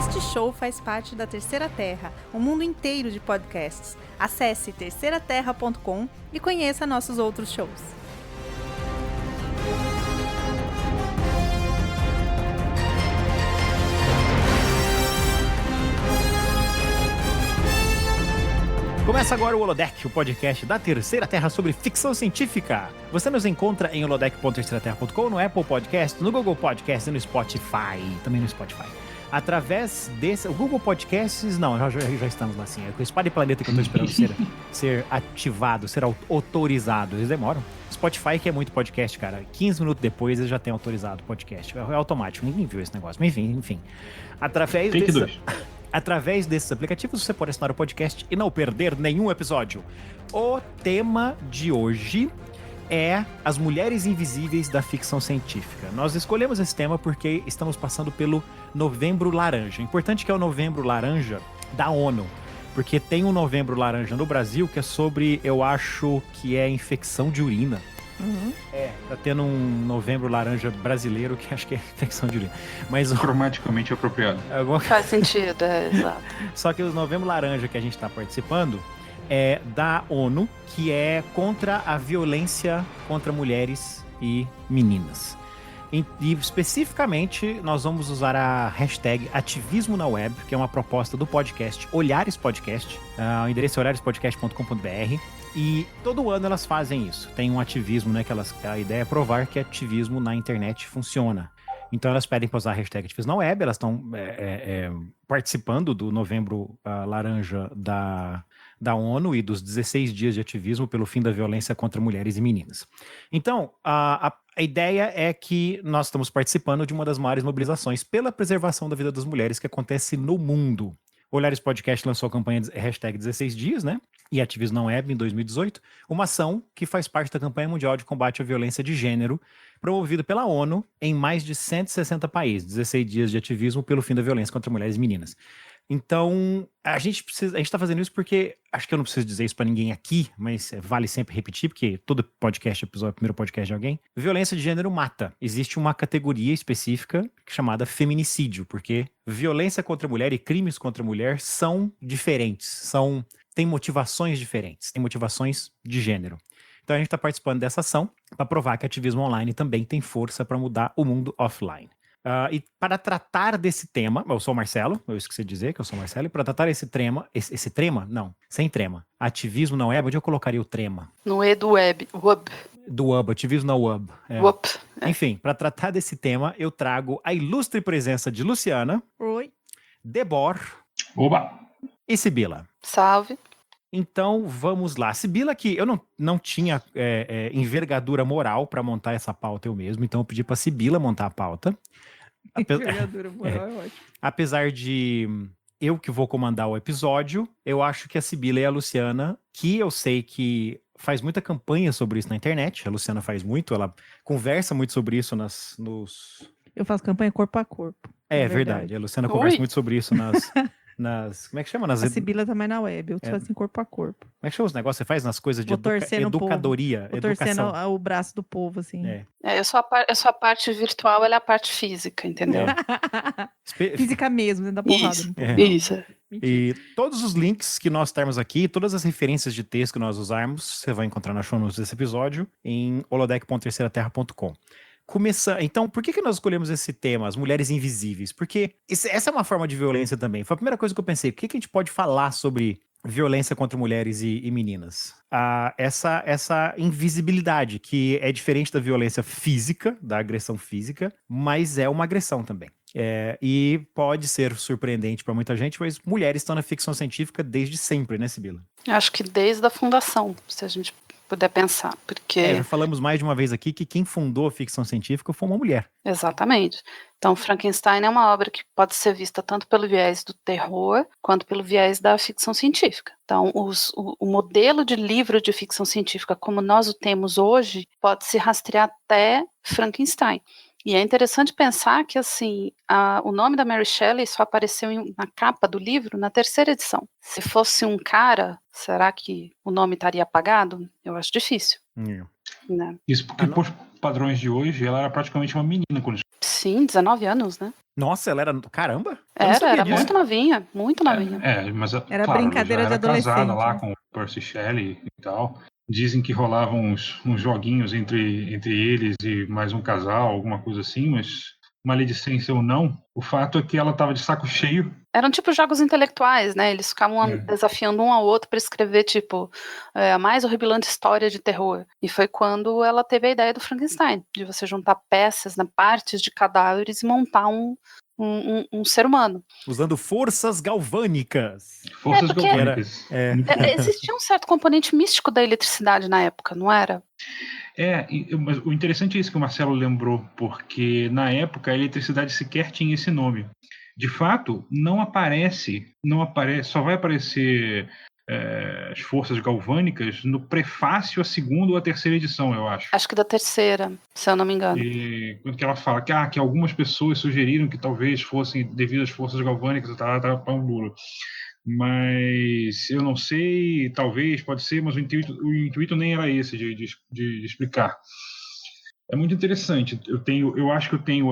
Este show faz parte da Terceira Terra, um mundo inteiro de podcasts. Acesse terceiraterra.com e conheça nossos outros shows. Começa agora o Holodeck, o podcast da Terceira Terra sobre ficção científica. Você nos encontra em holodeck.terceiraterra.com, no Apple Podcast, no Google Podcast e no Spotify. Também no Spotify. Através desse... O Google Podcasts, não, já estamos lá sim. É com o Espada e Planeta que eu estou esperando ser ativado, ser autorizado. Eles demoram. Spotify, que é muito podcast, cara. 15 minutos depois eles já têm autorizado o podcast. É automático, ninguém viu esse negócio. Mas enfim. Através desses aplicativos, você pode assinar o podcast e não perder nenhum episódio. O tema de hoje é as mulheres invisíveis da ficção científica. Nós escolhemos esse tema porque estamos passando pelo Novembro Laranja. Importante que é o Novembro Laranja da ONU, porque tem um Novembro Laranja no Brasil que é sobre, eu acho que é infecção de urina. Uhum. Tá tendo um Novembro Laranja brasileiro que acho que é infecção de urina. Mas cromaticamente apropriado. Faz sentido, exato. Só que o Novembro Laranja que a gente está participando é da ONU, que é contra a violência contra mulheres e meninas. E especificamente, nós vamos usar a hashtag ativismo na web, que é uma proposta do podcast Olhares Podcast. O endereço é olharespodcast.com.br. E todo ano elas fazem isso. Tem um ativismo, né? A ideia é provar que ativismo na internet funciona. Então elas pedem para usar a hashtag ativismo na web. Elas estão participando do Novembro Laranja da ONU e dos 16 dias de ativismo pelo fim da violência contra mulheres e meninas. Então, a ideia é que nós estamos participando de uma das maiores mobilizações pela preservação da vida das mulheres que acontece no mundo. O Olhares Podcast lançou a campanha hashtag 16 dias, né? E Ativismo na Web em 2018, uma ação que faz parte da campanha mundial de combate à violência de gênero, promovida pela ONU em mais de 160 países, 16 dias de ativismo pelo fim da violência contra mulheres e meninas. Então, a gente está fazendo isso porque, acho que eu não preciso dizer isso para ninguém aqui, mas vale sempre repetir, porque todo podcast, episódio, é o primeiro podcast de alguém, violência de gênero mata. Existe uma categoria específica chamada feminicídio, porque violência contra a mulher e crimes contra a mulher são diferentes, têm motivações diferentes, têm motivações de gênero. Então a gente está participando dessa ação para provar que ativismo online também tem força para mudar o mundo offline. E para tratar desse tema, eu sou o Marcelo, eu esqueci de dizer que eu sou o Marcelo, e para tratar esse trema, não, sem trema, ativismo na web, onde eu colocaria o trema? No E do web, do web, ativismo na web. Enfim, para tratar desse tema, eu trago a ilustre presença de Luciana. Oi. Debor. Oba! E Sibila. Salve. Então, vamos lá. Sibila, que eu não tinha envergadura moral para montar essa pauta eu mesmo, então eu pedi para Sibila montar a pauta. Envergadura moral é ótimo. Apesar de eu que vou comandar o episódio, eu acho que a Sibila e a Luciana, que eu sei que faz muita campanha sobre isso na internet, a Luciana faz muito, ela conversa muito sobre isso nos... Eu faço campanha corpo a corpo. É verdade, a Luciana conversa muito sobre isso nas... Como é que chama? A Sibila também na web, eu faço assim corpo a corpo. Como é que chama os negócios que você faz nas coisas de educadoria? Vou torcendo o braço do povo, assim. Eu sou a parte virtual, ela é a parte física, entendeu? Física mesmo, da porrada. Isso. E todos os links que nós temos aqui, todas as referências de texto que nós usarmos, você vai encontrar na show notes desse episódio em holodeck.terceiraterra.com. Então, por que nós escolhemos esse tema, as mulheres invisíveis? Porque essa é uma forma de violência também. Foi a primeira coisa que eu pensei, o que a gente pode falar sobre violência contra mulheres e meninas? Essa invisibilidade, que é diferente da violência física, da agressão física, mas é uma agressão também. E pode ser surpreendente para muita gente, mas mulheres estão na ficção científica desde sempre, né, Sibila? Acho que desde a fundação, se a gente puder pensar, porque... já falamos mais de uma vez aqui que quem fundou a ficção científica foi uma mulher. Exatamente. Então, Frankenstein é uma obra que pode ser vista tanto pelo viés do terror, quanto pelo viés da ficção científica. Então, o modelo de livro de ficção científica como nós o temos hoje, pode se rastrear até Frankenstein. E é interessante pensar que, assim, o nome da Mary Shelley só apareceu na capa do livro na 3ª edição. Se fosse um cara, será que o nome estaria apagado? Eu acho difícil. Né? Isso porque, por padrões de hoje, ela era praticamente uma menina quando... Sim, 19 anos, né? Nossa, ela era... Caramba! Eu não sabia Era disso. muito novinha, muito novinha. Mas Era claro, brincadeira ela já de era casada adolescente, lá né? com o Percy Shelley e tal. Dizem que rolavam uns joguinhos entre eles e mais um casal, alguma coisa assim, mas maledicência ou não, o fato é que ela estava de saco cheio. Eram tipo jogos intelectuais, né? Eles ficavam É. desafiando um ao outro para escrever, tipo, a mais horripilante história de terror. E foi quando ela teve a ideia do Frankenstein, de você juntar peças, né, partes de cadáveres e montar um ser humano. Usando forças galvânicas. Forças porque galvânicas. Muito bom. Existia um certo componente místico da eletricidade na época, não era? Mas o interessante é isso que o Marcelo lembrou, porque na época a eletricidade sequer tinha esse nome. De fato, não aparece, só vai aparecer as forças galvânicas no prefácio à segunda ou à terceira edição, eu acho. Acho que da terceira, se eu não me engano. E quando que ela fala que algumas pessoas sugeriram que talvez fossem devido às forças galvânicas, pão duro. Mas eu não sei, talvez, pode ser, mas o intuito nem era esse de explicar. É muito interessante. Eu acho que eu tenho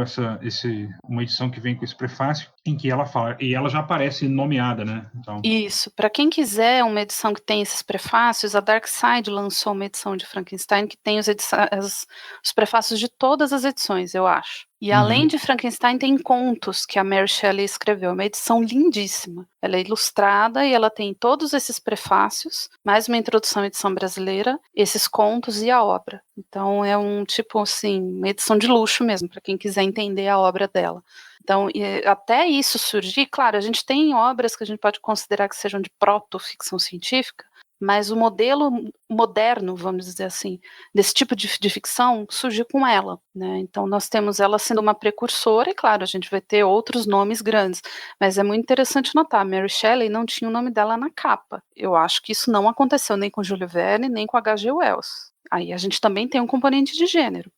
uma edição que vem com esse prefácio em que ela fala, e ela já aparece nomeada, né? Então, Isso. Para quem quiser uma edição que tem esses prefácios, a Dark Side lançou uma edição de Frankenstein que tem os prefácios de todas as edições, eu acho. E além de Frankenstein, tem contos que a Mary Shelley escreveu. É uma edição lindíssima. Ela é ilustrada e ela tem todos esses prefácios, mais uma introdução à edição brasileira, esses contos e a obra. Então é um tipo assim, uma edição de luxo mesmo, para quem quiser entender a obra dela. Então, até isso surgir, claro, a gente tem obras que a gente pode considerar que sejam de proto-ficção científica, mas o modelo moderno, vamos dizer assim, desse tipo de ficção surgiu com ela, né? Então nós temos ela sendo uma precursora, e claro, a gente vai ter outros nomes grandes, mas é muito interessante notar, Mary Shelley não tinha o nome dela na capa. Eu acho que isso não aconteceu nem com Júlio Verne, nem com H.G. Wells. Aí a gente também tem um componente de gênero.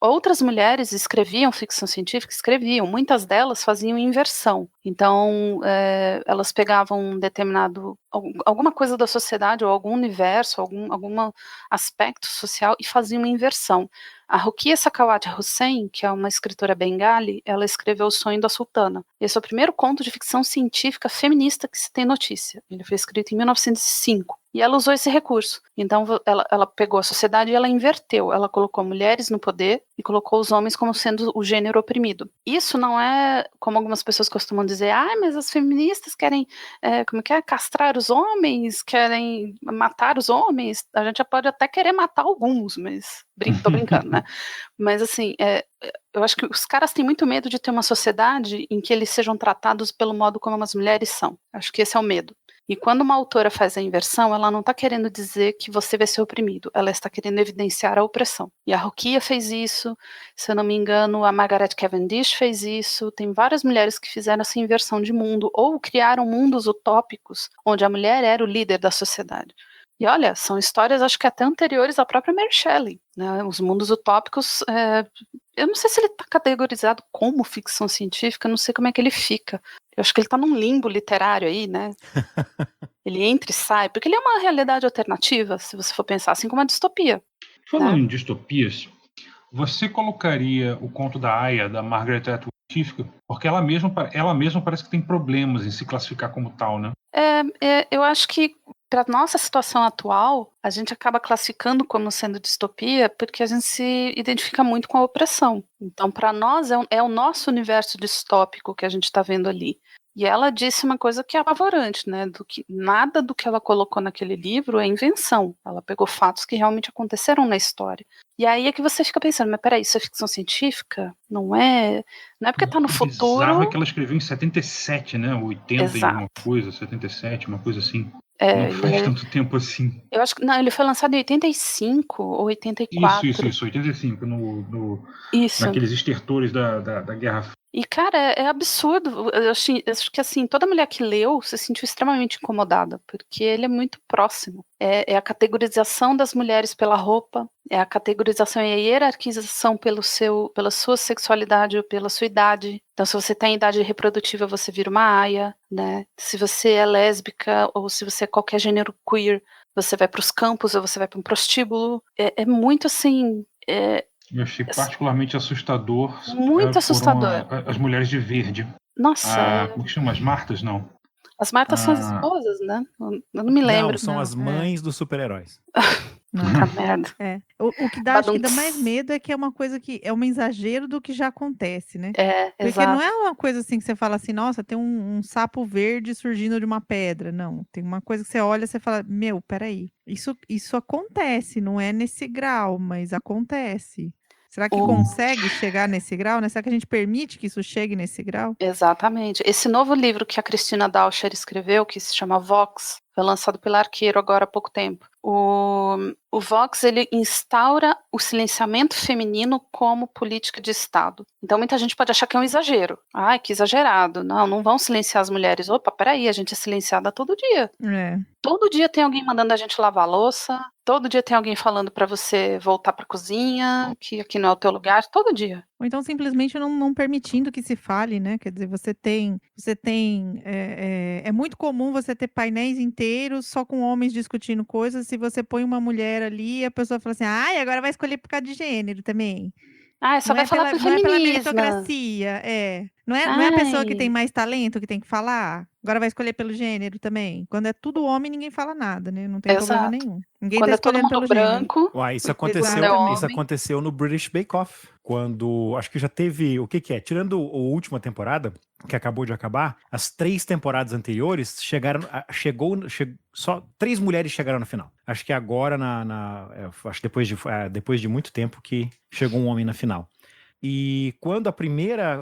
Outras mulheres escreviam ficção científica, muitas delas faziam inversão. Então, elas pegavam alguma coisa da sociedade, ou algum universo, algum aspecto social, e faziam uma inversão. A Ruqia Sakawati Hussain, que é uma escritora bengali, ela escreveu O Sonho da Sultana. Esse é o primeiro conto de ficção científica feminista que se tem notícia. Ele foi escrito em 1905. E ela usou esse recurso. Então, ela pegou a sociedade e ela inverteu. Ela colocou mulheres no poder e colocou os homens como sendo o gênero oprimido. Isso não é, como algumas pessoas costumam dizer, mas as feministas querem, castrar os homens, querem matar os homens. A gente já pode até querer matar alguns, mas tô brincando, né? Mas assim, eu acho que os caras têm muito medo de ter uma sociedade em que eles sejam tratados pelo modo como as mulheres são. Acho que esse é o medo. E quando uma autora faz a inversão, ela não está querendo dizer que você vai ser oprimido, ela está querendo evidenciar a opressão. E a Ruqia fez isso, se eu não me engano, a Margaret Cavendish fez isso, tem várias mulheres que fizeram essa inversão de mundo, ou criaram mundos utópicos, onde a mulher era o líder da sociedade. E olha, são histórias acho que até anteriores à própria Mary Shelley, né? Os mundos utópicos, eu não sei se ele está categorizado como ficção científica, não sei como é que ele fica. Eu acho que ele está num limbo literário aí, né? Ele entra e sai, porque ele é uma realidade alternativa, se você for pensar, assim como a distopia. Falando em distopias, você colocaria o conto da Aya, da Margaret Atwood, científica? Porque ela mesma parece que tem problemas em se classificar como tal, né? Eu acho que para nossa situação atual, a gente acaba classificando como sendo distopia porque a gente se identifica muito com a opressão. Então, para nós, é o nosso universo distópico que a gente está vendo ali. E ela disse uma coisa que é apavorante, né? Nada do que ela colocou naquele livro é invenção. Ela pegou fatos que realmente aconteceram na história. E aí é que você fica pensando, mas peraí, isso é ficção científica? Não é porque está no futuro. Bizarro é que ela escreveu em 77, né? 80 Exato. E alguma coisa, 77, uma coisa assim. Não faz tanto tempo assim. Eu acho que não, ele foi lançado em 85 ou 84. Isso, 85, Isso. naqueles estertores da Guerra Fria. E, cara, é absurdo. Eu acho que, assim, toda mulher que leu se sentiu extremamente incomodada, porque ele é muito próximo. É a categorização das mulheres pela roupa, é a categorização e a hierarquização pela sua sexualidade ou pela sua idade. Então, se você tem idade reprodutiva, você vira uma aia, né? Se você é lésbica ou se você é qualquer gênero queer, você vai para os campos ou você vai para um prostíbulo. É muito, assim... Eu achei particularmente assustador. Muito assustador. As mulheres de verde. Nossa, Como que chama? As Martas, não. as Martas são as Ah, esposas, né? Eu não me lembro. Não, são Não, as mães dos super-heróis. Puta merda. O que acho que dá mais Badum-ts. medo é que é uma coisa que é um exagero do que já acontece, né? É, Porque não é exato. uma coisa assim que você fala assim, nossa, tem um sapo verde surgindo de uma pedra. Não, tem uma coisa que você olha e você fala, meu, peraí, isso acontece, não é nesse grau, mas acontece. Será que O- consegue chegar nesse grau, né? Será que a gente permite que isso chegue nesse grau? Exatamente. Esse novo livro que a Cristina Dauscher escreveu, que se chama Vox, foi lançado pela Arqueiro agora há pouco tempo. O Vox, ele instaura o silenciamento feminino como política de Estado. Então muita gente pode achar que é um exagero. Ai, que exagerado. Não vão silenciar as mulheres. Opa, peraí, a gente é silenciada todo dia. É. Todo dia tem alguém mandando a gente lavar a louça, todo dia tem alguém falando pra você voltar pra cozinha, que aqui não é o teu lugar, todo dia. Ou então simplesmente não permitindo que se fale, né? Quer dizer, é muito comum você ter painéis inteiros só com homens discutindo coisas. Se você põe uma mulher ali, a pessoa fala assim, ai, agora vai escolher por causa de gênero também. Ah, só vai falar pro Não é pela feminismo. meritocracia, não é a pessoa que tem Ai, mais talento que tem que falar. Agora vai escolher pelo gênero também. Quando é tudo homem, ninguém fala nada, né? Não tem problema exato. nenhum. Ninguém tá Quando é todo escolhendo mundo pelo gênero. branco, Uai, isso quando é aconteceu homem. no British Bake Off, quando acho que já teve, o que que é? Tirando a última temporada, que acabou de acabar, as 3 temporadas anteriores só 3 mulheres chegaram na final. Acho que agora acho que depois de muito tempo que chegou um homem na final. E quando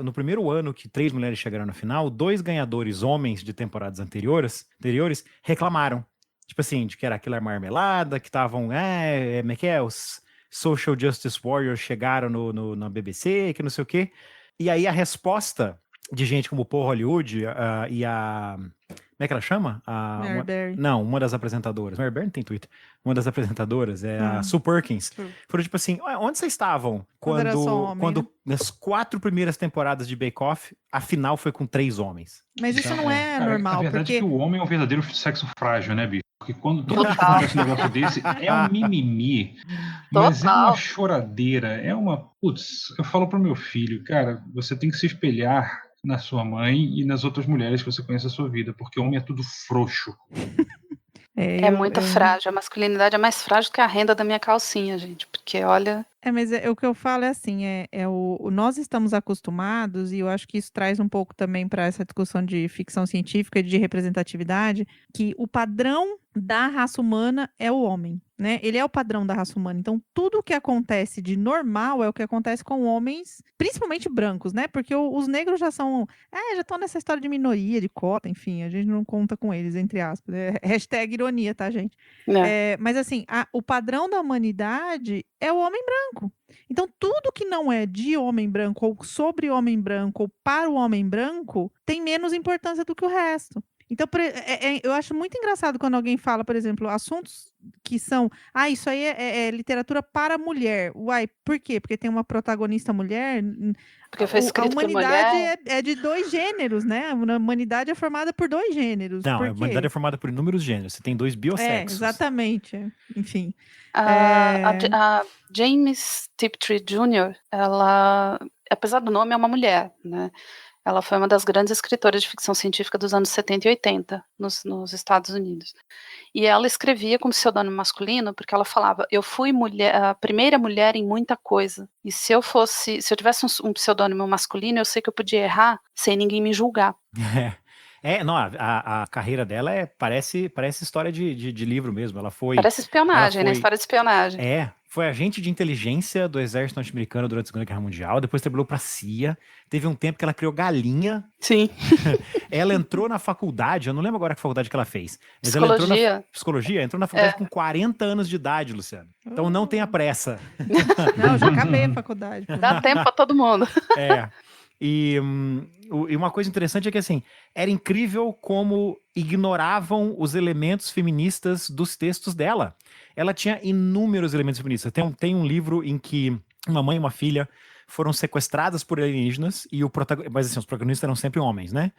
no primeiro ano que 3 mulheres chegaram na final, 2 ganhadores homens de temporadas anteriores reclamaram. Tipo assim, de que era aquela marmelada, que estavam, como é que é? Os Social Justice Warriors chegaram na BBC, que não sei o quê. E aí a resposta de gente como o Paul Hollywood e a... Como é que ela chama? Mary Berry. Não, uma das apresentadoras. Mary Berry não tem Twitter. Uma das apresentadoras é a Sue Perkins. Foram tipo assim, onde vocês estavam Quando era só homem, quando né? nas 4 primeiras temporadas de Bake Off, a final foi com 3 homens? Mas isso não é Cara, normal, a verdade porque é que o homem é um verdadeiro sexo frágil, né, bicho? Porque toda vez que Total. acontece um negócio desse, é um mimimi, mas é uma Total. choradeira, é uma... Putz, eu falo pro meu filho, cara, você tem que se espelhar na sua mãe e nas outras mulheres que você conhece na sua vida, porque homem é tudo frouxo. É muito frágil. A masculinidade é mais frágil que a renda da minha calcinha, gente. Porque, olha, Mas o que eu falo é assim, nós estamos acostumados, e eu acho que isso traz um pouco também para essa discussão de ficção científica e de representatividade, que o padrão da raça humana é o homem, né? Ele é o padrão da raça humana. Então, tudo o que acontece de normal é o que acontece com homens, principalmente brancos, né? Porque os negros já estão nessa história de minoria, de cota, enfim, a gente não conta com eles, entre aspas. Hashtag ironia, tá, gente? né? Mas assim, o padrão da humanidade é o homem branco. Então, tudo que não é de homem branco, ou sobre homem branco, ou para o homem branco, tem menos importância do que o resto. Então, eu acho muito engraçado quando alguém fala, por exemplo, assuntos que são, isso aí é literatura para mulher. Uai, por quê? Porque tem uma protagonista mulher. Porque foi A escrito por humanidade mulher. é de 2 gêneros, né? A humanidade é formada por 2 gêneros. Não, Por a quê? humanidade é formada por inúmeros gêneros. Você tem 2 biossexos. Exatamente. Enfim. A James Tiptree Jr., ela, apesar do nome, é uma mulher, né? Ela foi uma das grandes escritoras de ficção científica dos anos 70 e 80 nos Estados Unidos. E ela escrevia com pseudônimo masculino porque ela falava, eu fui a primeira mulher em muita coisa. E se eu tivesse um pseudônimo masculino, eu sei que eu podia errar sem ninguém me julgar. Não, a carreira dela parece história de livro mesmo. Parece espionagem, né? História de espionagem. Foi agente de inteligência do exército norte-americano durante a Segunda Guerra Mundial, depois trabalhou pra CIA, teve um tempo que ela criou galinha. Sim. Ela entrou na faculdade, eu não lembro agora que faculdade que ela fez. Mas Psicologia. entrou na faculdade com 40 anos de idade, Luciano. Então não tenha pressa. Não, já acabei a faculdade. Dá tempo pra todo mundo. E uma coisa interessante é que, assim, era incrível como ignoravam os elementos feministas dos textos dela. Ela tinha inúmeros elementos feministas. Tem um livro em que uma mãe e uma filha foram sequestradas por alienígenas, mas assim, os protagonistas eram sempre homens, né?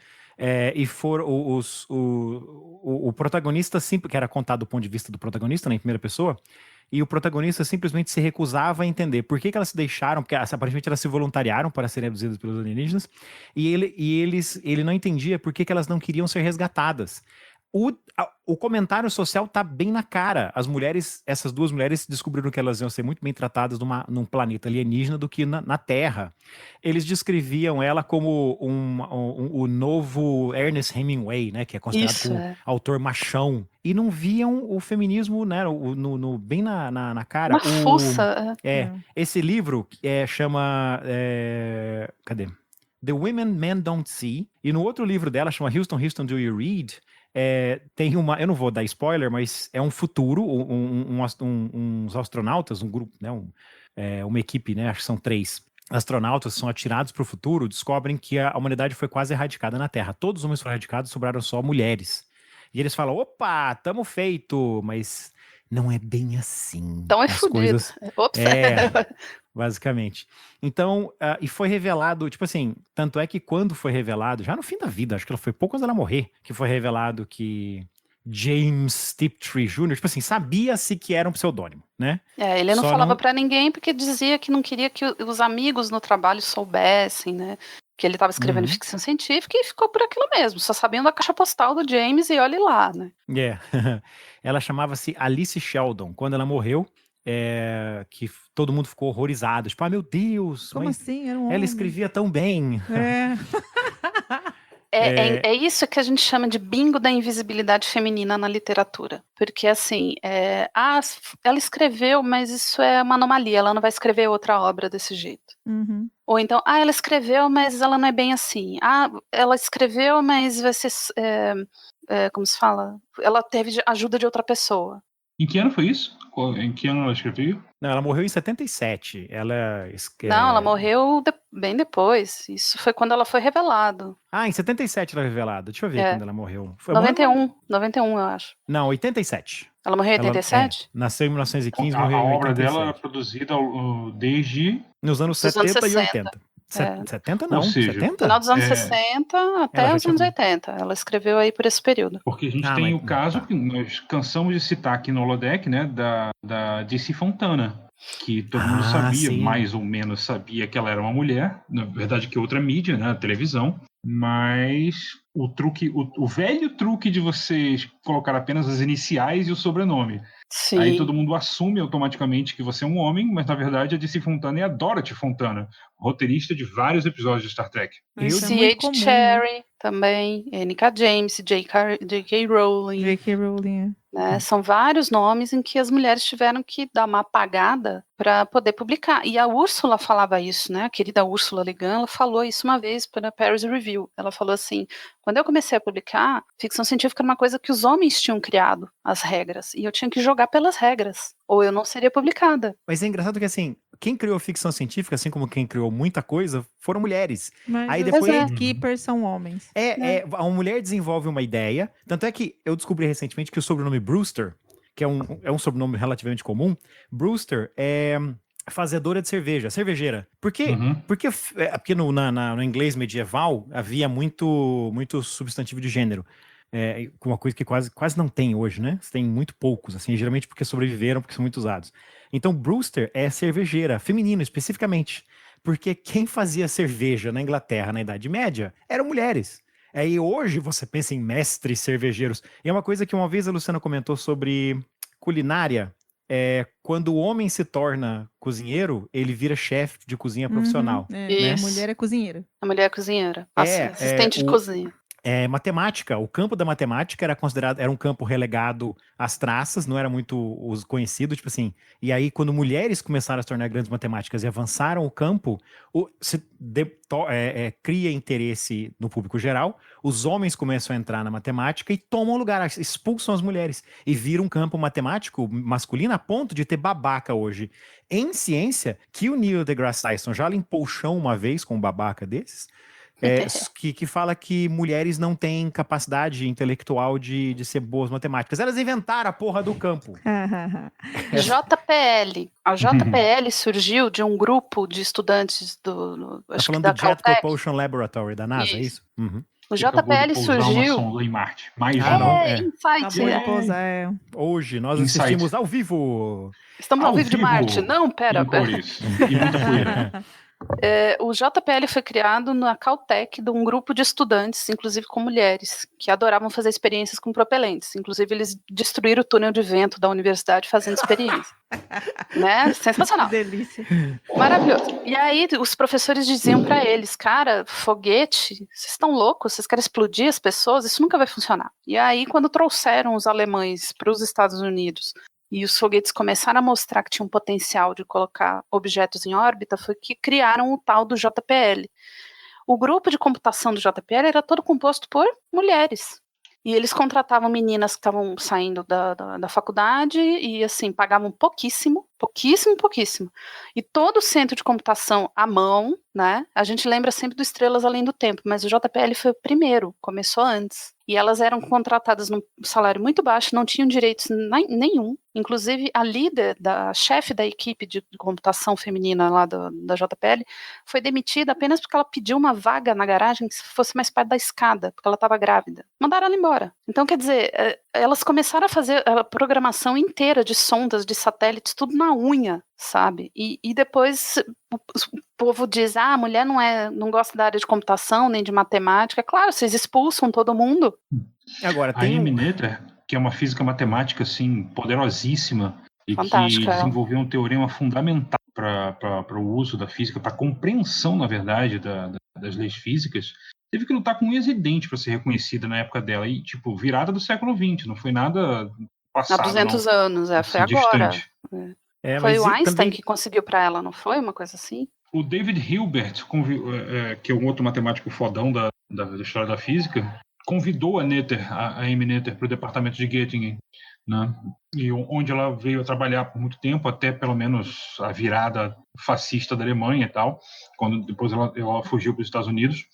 O protagonista, sempre, que era contado do ponto de vista do protagonista, né, em primeira pessoa, e o protagonista simplesmente se recusava a entender por que elas se deixaram, porque aparentemente elas se voluntariaram para serem abduzidas pelos alienígenas, e ele não entendia por que elas não queriam ser resgatadas. O comentário social tá bem na cara. Essas duas mulheres descobriram que elas iam ser muito bem tratadas num planeta alienígena do que na Terra. Eles descreviam ela como o novo Ernest Hemingway, né, que é considerado como autor machão. E não viam o feminismo, né, bem na cara. Uma fuça. Esse livro chama... cadê? The Women Men Don't See. E no outro livro dela, chama Houston, Houston, Do You Read? Tem eu não vou dar spoiler, mas é um futuro, uns astronautas, um grupo, né, uma equipe, né, acho que são 3 astronautas, são atirados para o futuro, descobrem que a humanidade foi quase erradicada na Terra. Todos os homens foram erradicados, sobraram só mulheres. E eles falam, opa, tamo feito, mas não é bem assim. Então é fudido. Ops. Basicamente. Então, e foi revelado, tipo assim, tanto é que quando foi revelado, já no fim da vida, acho que foi pouco antes dela morrer, que foi revelado que James Tiptree Jr., tipo assim, sabia-se que era um pseudônimo, né? Ele não falava pra ninguém porque dizia que não queria que os amigos no trabalho soubessem, né? Que ele estava escrevendo ficção científica e ficou por aquilo mesmo, só sabendo da caixa postal do James e olhe lá, né? Ela chamava-se Alice Sheldon. Quando ela morreu, que todo mundo ficou horrorizado. Tipo, meu Deus. Como assim? Era um homem. Ela escrevia tão bem. É isso que a gente chama de bingo da invisibilidade feminina na literatura. Porque, assim, ela escreveu, mas isso é uma anomalia, ela não vai escrever outra obra desse jeito. Uhum. Ou então, ela escreveu, mas ela não é bem assim. Ela escreveu, mas vai ser, como se fala? Ela teve ajuda de outra pessoa. Em que ano foi isso? Em que ano ela escreveu? Não, ela morreu em 77. Não, ela morreu bem depois. Isso foi quando ela foi revelada. Em 77 ela foi revelada. Deixa eu ver quando ela morreu. Foi 91, eu acho. Não, 87. Ela morreu em 87? Nasceu em 1915, a morreu em 87. A obra dela é produzida desde... Nos anos 70 e 80. 70 não, 70? Final dos anos 60 até os anos 80. Ela escreveu aí por esse período. Porque a gente tem o caso que nós cansamos de citar aqui no Holodeck, né, da DC Fontana, que todo mundo sabia, mais ou menos sabia que ela era uma mulher, na verdade que outra mídia, né, a televisão, mas o velho truque de vocês colocar apenas as iniciais e o sobrenome. Sim. Aí todo mundo assume automaticamente que você é um homem, mas na verdade a DC Fontana é a Dorothy Fontana, roteirista de vários episódios de Star Trek. C.H. Cherry também, N.K. James, J.K. Rowling. J.K. Rowling, né? São vários nomes em que as mulheres tiveram que dar uma apagada para poder publicar. E a Úrsula falava isso, né? A querida Úrsula Le Guin, ela falou isso uma vez para Paris Review. Ela falou assim, quando eu comecei a publicar, ficção científica era uma coisa que os homens tinham criado, as regras, e eu tinha que jogar pelas regras, ou eu não seria publicada. Mas é engraçado que, assim, quem criou ficção científica, assim como quem criou muita coisa, foram mulheres. Mas aí os depois gatekeepers são homens. A mulher desenvolve uma ideia, tanto é que eu descobri recentemente que o sobrenome Brewster, que é um sobrenome relativamente comum, Brewster é fazedora de cervejeira. Por quê? Porque no inglês medieval havia muito substantivo de gênero. Uma coisa que quase não tem hoje, né? Tem muito poucos, assim, geralmente porque sobreviveram, porque são muito usados. Então, Brewster é cervejeira, feminino especificamente, porque quem fazia cerveja na Inglaterra na Idade Média eram mulheres. E hoje você pensa em mestres cervejeiros. E é uma coisa que uma vez a Luciana comentou sobre culinária. Quando o homem se torna cozinheiro, ele vira chefe de cozinha profissional. Né? A mulher é cozinheira. A mulher é cozinheira. Assistente de cozinha. Matemática, o campo da matemática era um campo relegado às traças, não era muito conhecido, tipo assim, e aí quando mulheres começaram a se tornar grandes matemáticas e avançaram o campo, cria interesse no público geral, os homens começam a entrar na matemática e tomam lugar, expulsam as mulheres, e vira um campo matemático masculino a ponto de ter babaca hoje em ciência, que o Neil deGrasse Tyson já limpou o chão uma vez com um babaca desses, que fala que mulheres não têm capacidade intelectual de ser boas matemáticas. Elas inventaram a porra do campo. JPL. A JPL surgiu de um grupo de estudantes acho falando do Jet Propulsion Laboratory da NASA, é isso? O que acabou de JPL pousar uma surgiu. sonda em Marte. Mais não, Insight. Acabou de pousar. Hoje nós Insight. assistimos ao vivo. Estamos ao vivo de Marte. Não, pera. Em cores. E muita poeira. O JPL foi criado na Caltech de um grupo de estudantes, inclusive com mulheres, que adoravam fazer experiências com propelentes. Inclusive, eles destruíram o túnel de vento da universidade fazendo experiência. Né? Sensacional. Que delícia. Maravilhoso. E aí, os professores diziam para eles, cara, foguete, vocês estão loucos? Vocês querem explodir as pessoas? Isso nunca vai funcionar. E aí, quando trouxeram os alemães para os Estados Unidos e os foguetes começaram a mostrar que tinham potencial de colocar objetos em órbita, foi que criaram o tal do JPL. O grupo de computação do JPL era todo composto por mulheres. E eles contratavam meninas que estavam saindo da faculdade e, assim, pagavam pouquíssimo. E todo o centro de computação à mão, né? A gente lembra sempre do Estrelas Além do Tempo, mas o JPL foi o primeiro, começou antes. E elas eram contratadas num salário muito baixo, não tinham direitos nenhum. Inclusive, a líder, a chefe da equipe de computação feminina lá da JPL, foi demitida apenas porque ela pediu uma vaga na garagem que fosse mais perto da escada, porque ela estava grávida. Mandaram ela embora. Então, quer dizer, elas começaram a fazer a programação inteira de sondas, de satélites, tudo na unha, sabe? E depois o povo diz, a mulher não gosta da área de computação, nem de matemática. Claro, vocês expulsam todo mundo. Agora, A Amy Noether, que é uma física matemática, assim, poderosíssima, e Fantástica, que desenvolveu um teorema fundamental para o uso da física, para a compreensão, na verdade, das leis físicas, teve que lutar com unhas e dentes para ser reconhecida na época dela. E, tipo, virada do século XX, não foi nada passado. Há 200 não, anos, foi assim, agora. distante. Foi o Einstein também... que conseguiu para ela, não foi? Uma coisa assim? O David Hilbert, que é um outro matemático fodão da história da física, convidou a Amy Noether para o departamento de Göttingen, né? E onde ela veio a trabalhar por muito tempo, até pelo menos a virada fascista da Alemanha e tal, quando depois ela fugiu para os Estados Unidos.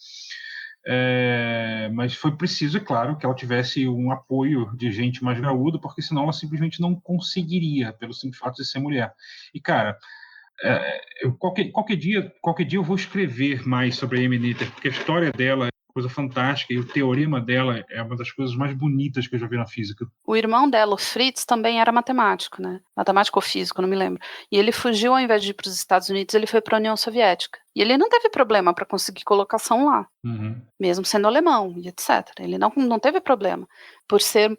Mas foi preciso, é claro, que ela tivesse um apoio de gente mais graúda, porque senão ela simplesmente não conseguiria, pelo simples fato de ser mulher. E, cara, qualquer dia eu vou escrever mais sobre a Amy Noether, porque a história dela é uma coisa fantástica e o teorema dela é uma das coisas mais bonitas que eu já vi na física. O irmão dela, o Fritz, também era matemático, né? Matemático ou físico, não me lembro. E ele fugiu, ao invés de ir para os Estados Unidos, ele foi para a União Soviética. E ele não teve problema para conseguir colocação lá, mesmo sendo alemão e etc. Ele não teve problema. Por ser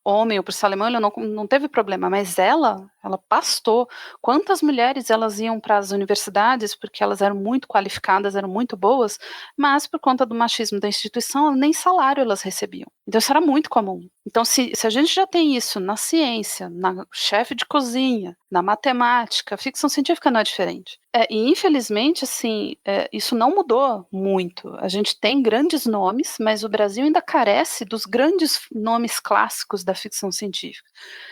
homem ou por ser alemão, ele não teve problema. Mas ela pastou. Quantas mulheres elas iam para as universidades porque elas eram muito qualificadas, eram muito boas, mas por conta do machismo da instituição, nem salário elas recebiam. Então isso era muito comum. Então se a gente já tem isso na ciência, na chefe de cozinha, na matemática, a ficção científica não é diferente. E infelizmente, assim, isso não mudou muito. A gente tem grandes nomes, mas o Brasil ainda carece dos grandes nomes clássicos da ficção científica.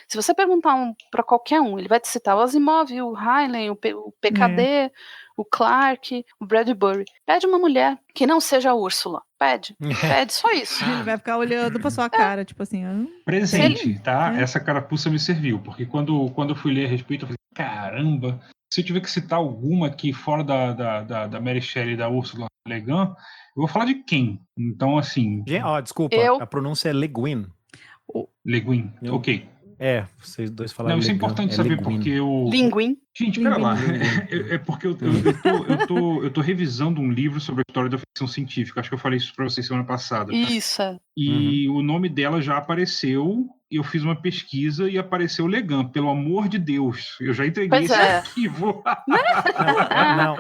Se você perguntar para qualquer um, ele vai te citar o Asimov, o Heinlein, o PKD, o Clarke, o Bradbury. Pede uma mulher que não seja a Úrsula. Pede só isso. Ele vai ficar olhando pra sua cara, tipo assim... Presente, tá? Essa carapuça me serviu, porque quando eu fui ler a respeito, eu falei, caramba, se eu tiver que citar alguma aqui fora da Mary Shelley e da Ursula Le Guin, eu vou falar de quem? Então, assim... desculpa, a pronúncia é Le Guin. Le Guin, ok. Vocês dois falaram. Não, isso é importante saber, porque o... Linguim. Gente, pera lá. É porque eu tô revisando um livro sobre a história da ficção científica. Acho que eu falei isso pra vocês semana passada. Tá? Isso. E o nome dela já apareceu. Eu fiz uma pesquisa e apareceu Le Guin. Pelo amor de Deus. Eu já entreguei esse arquivo. Não.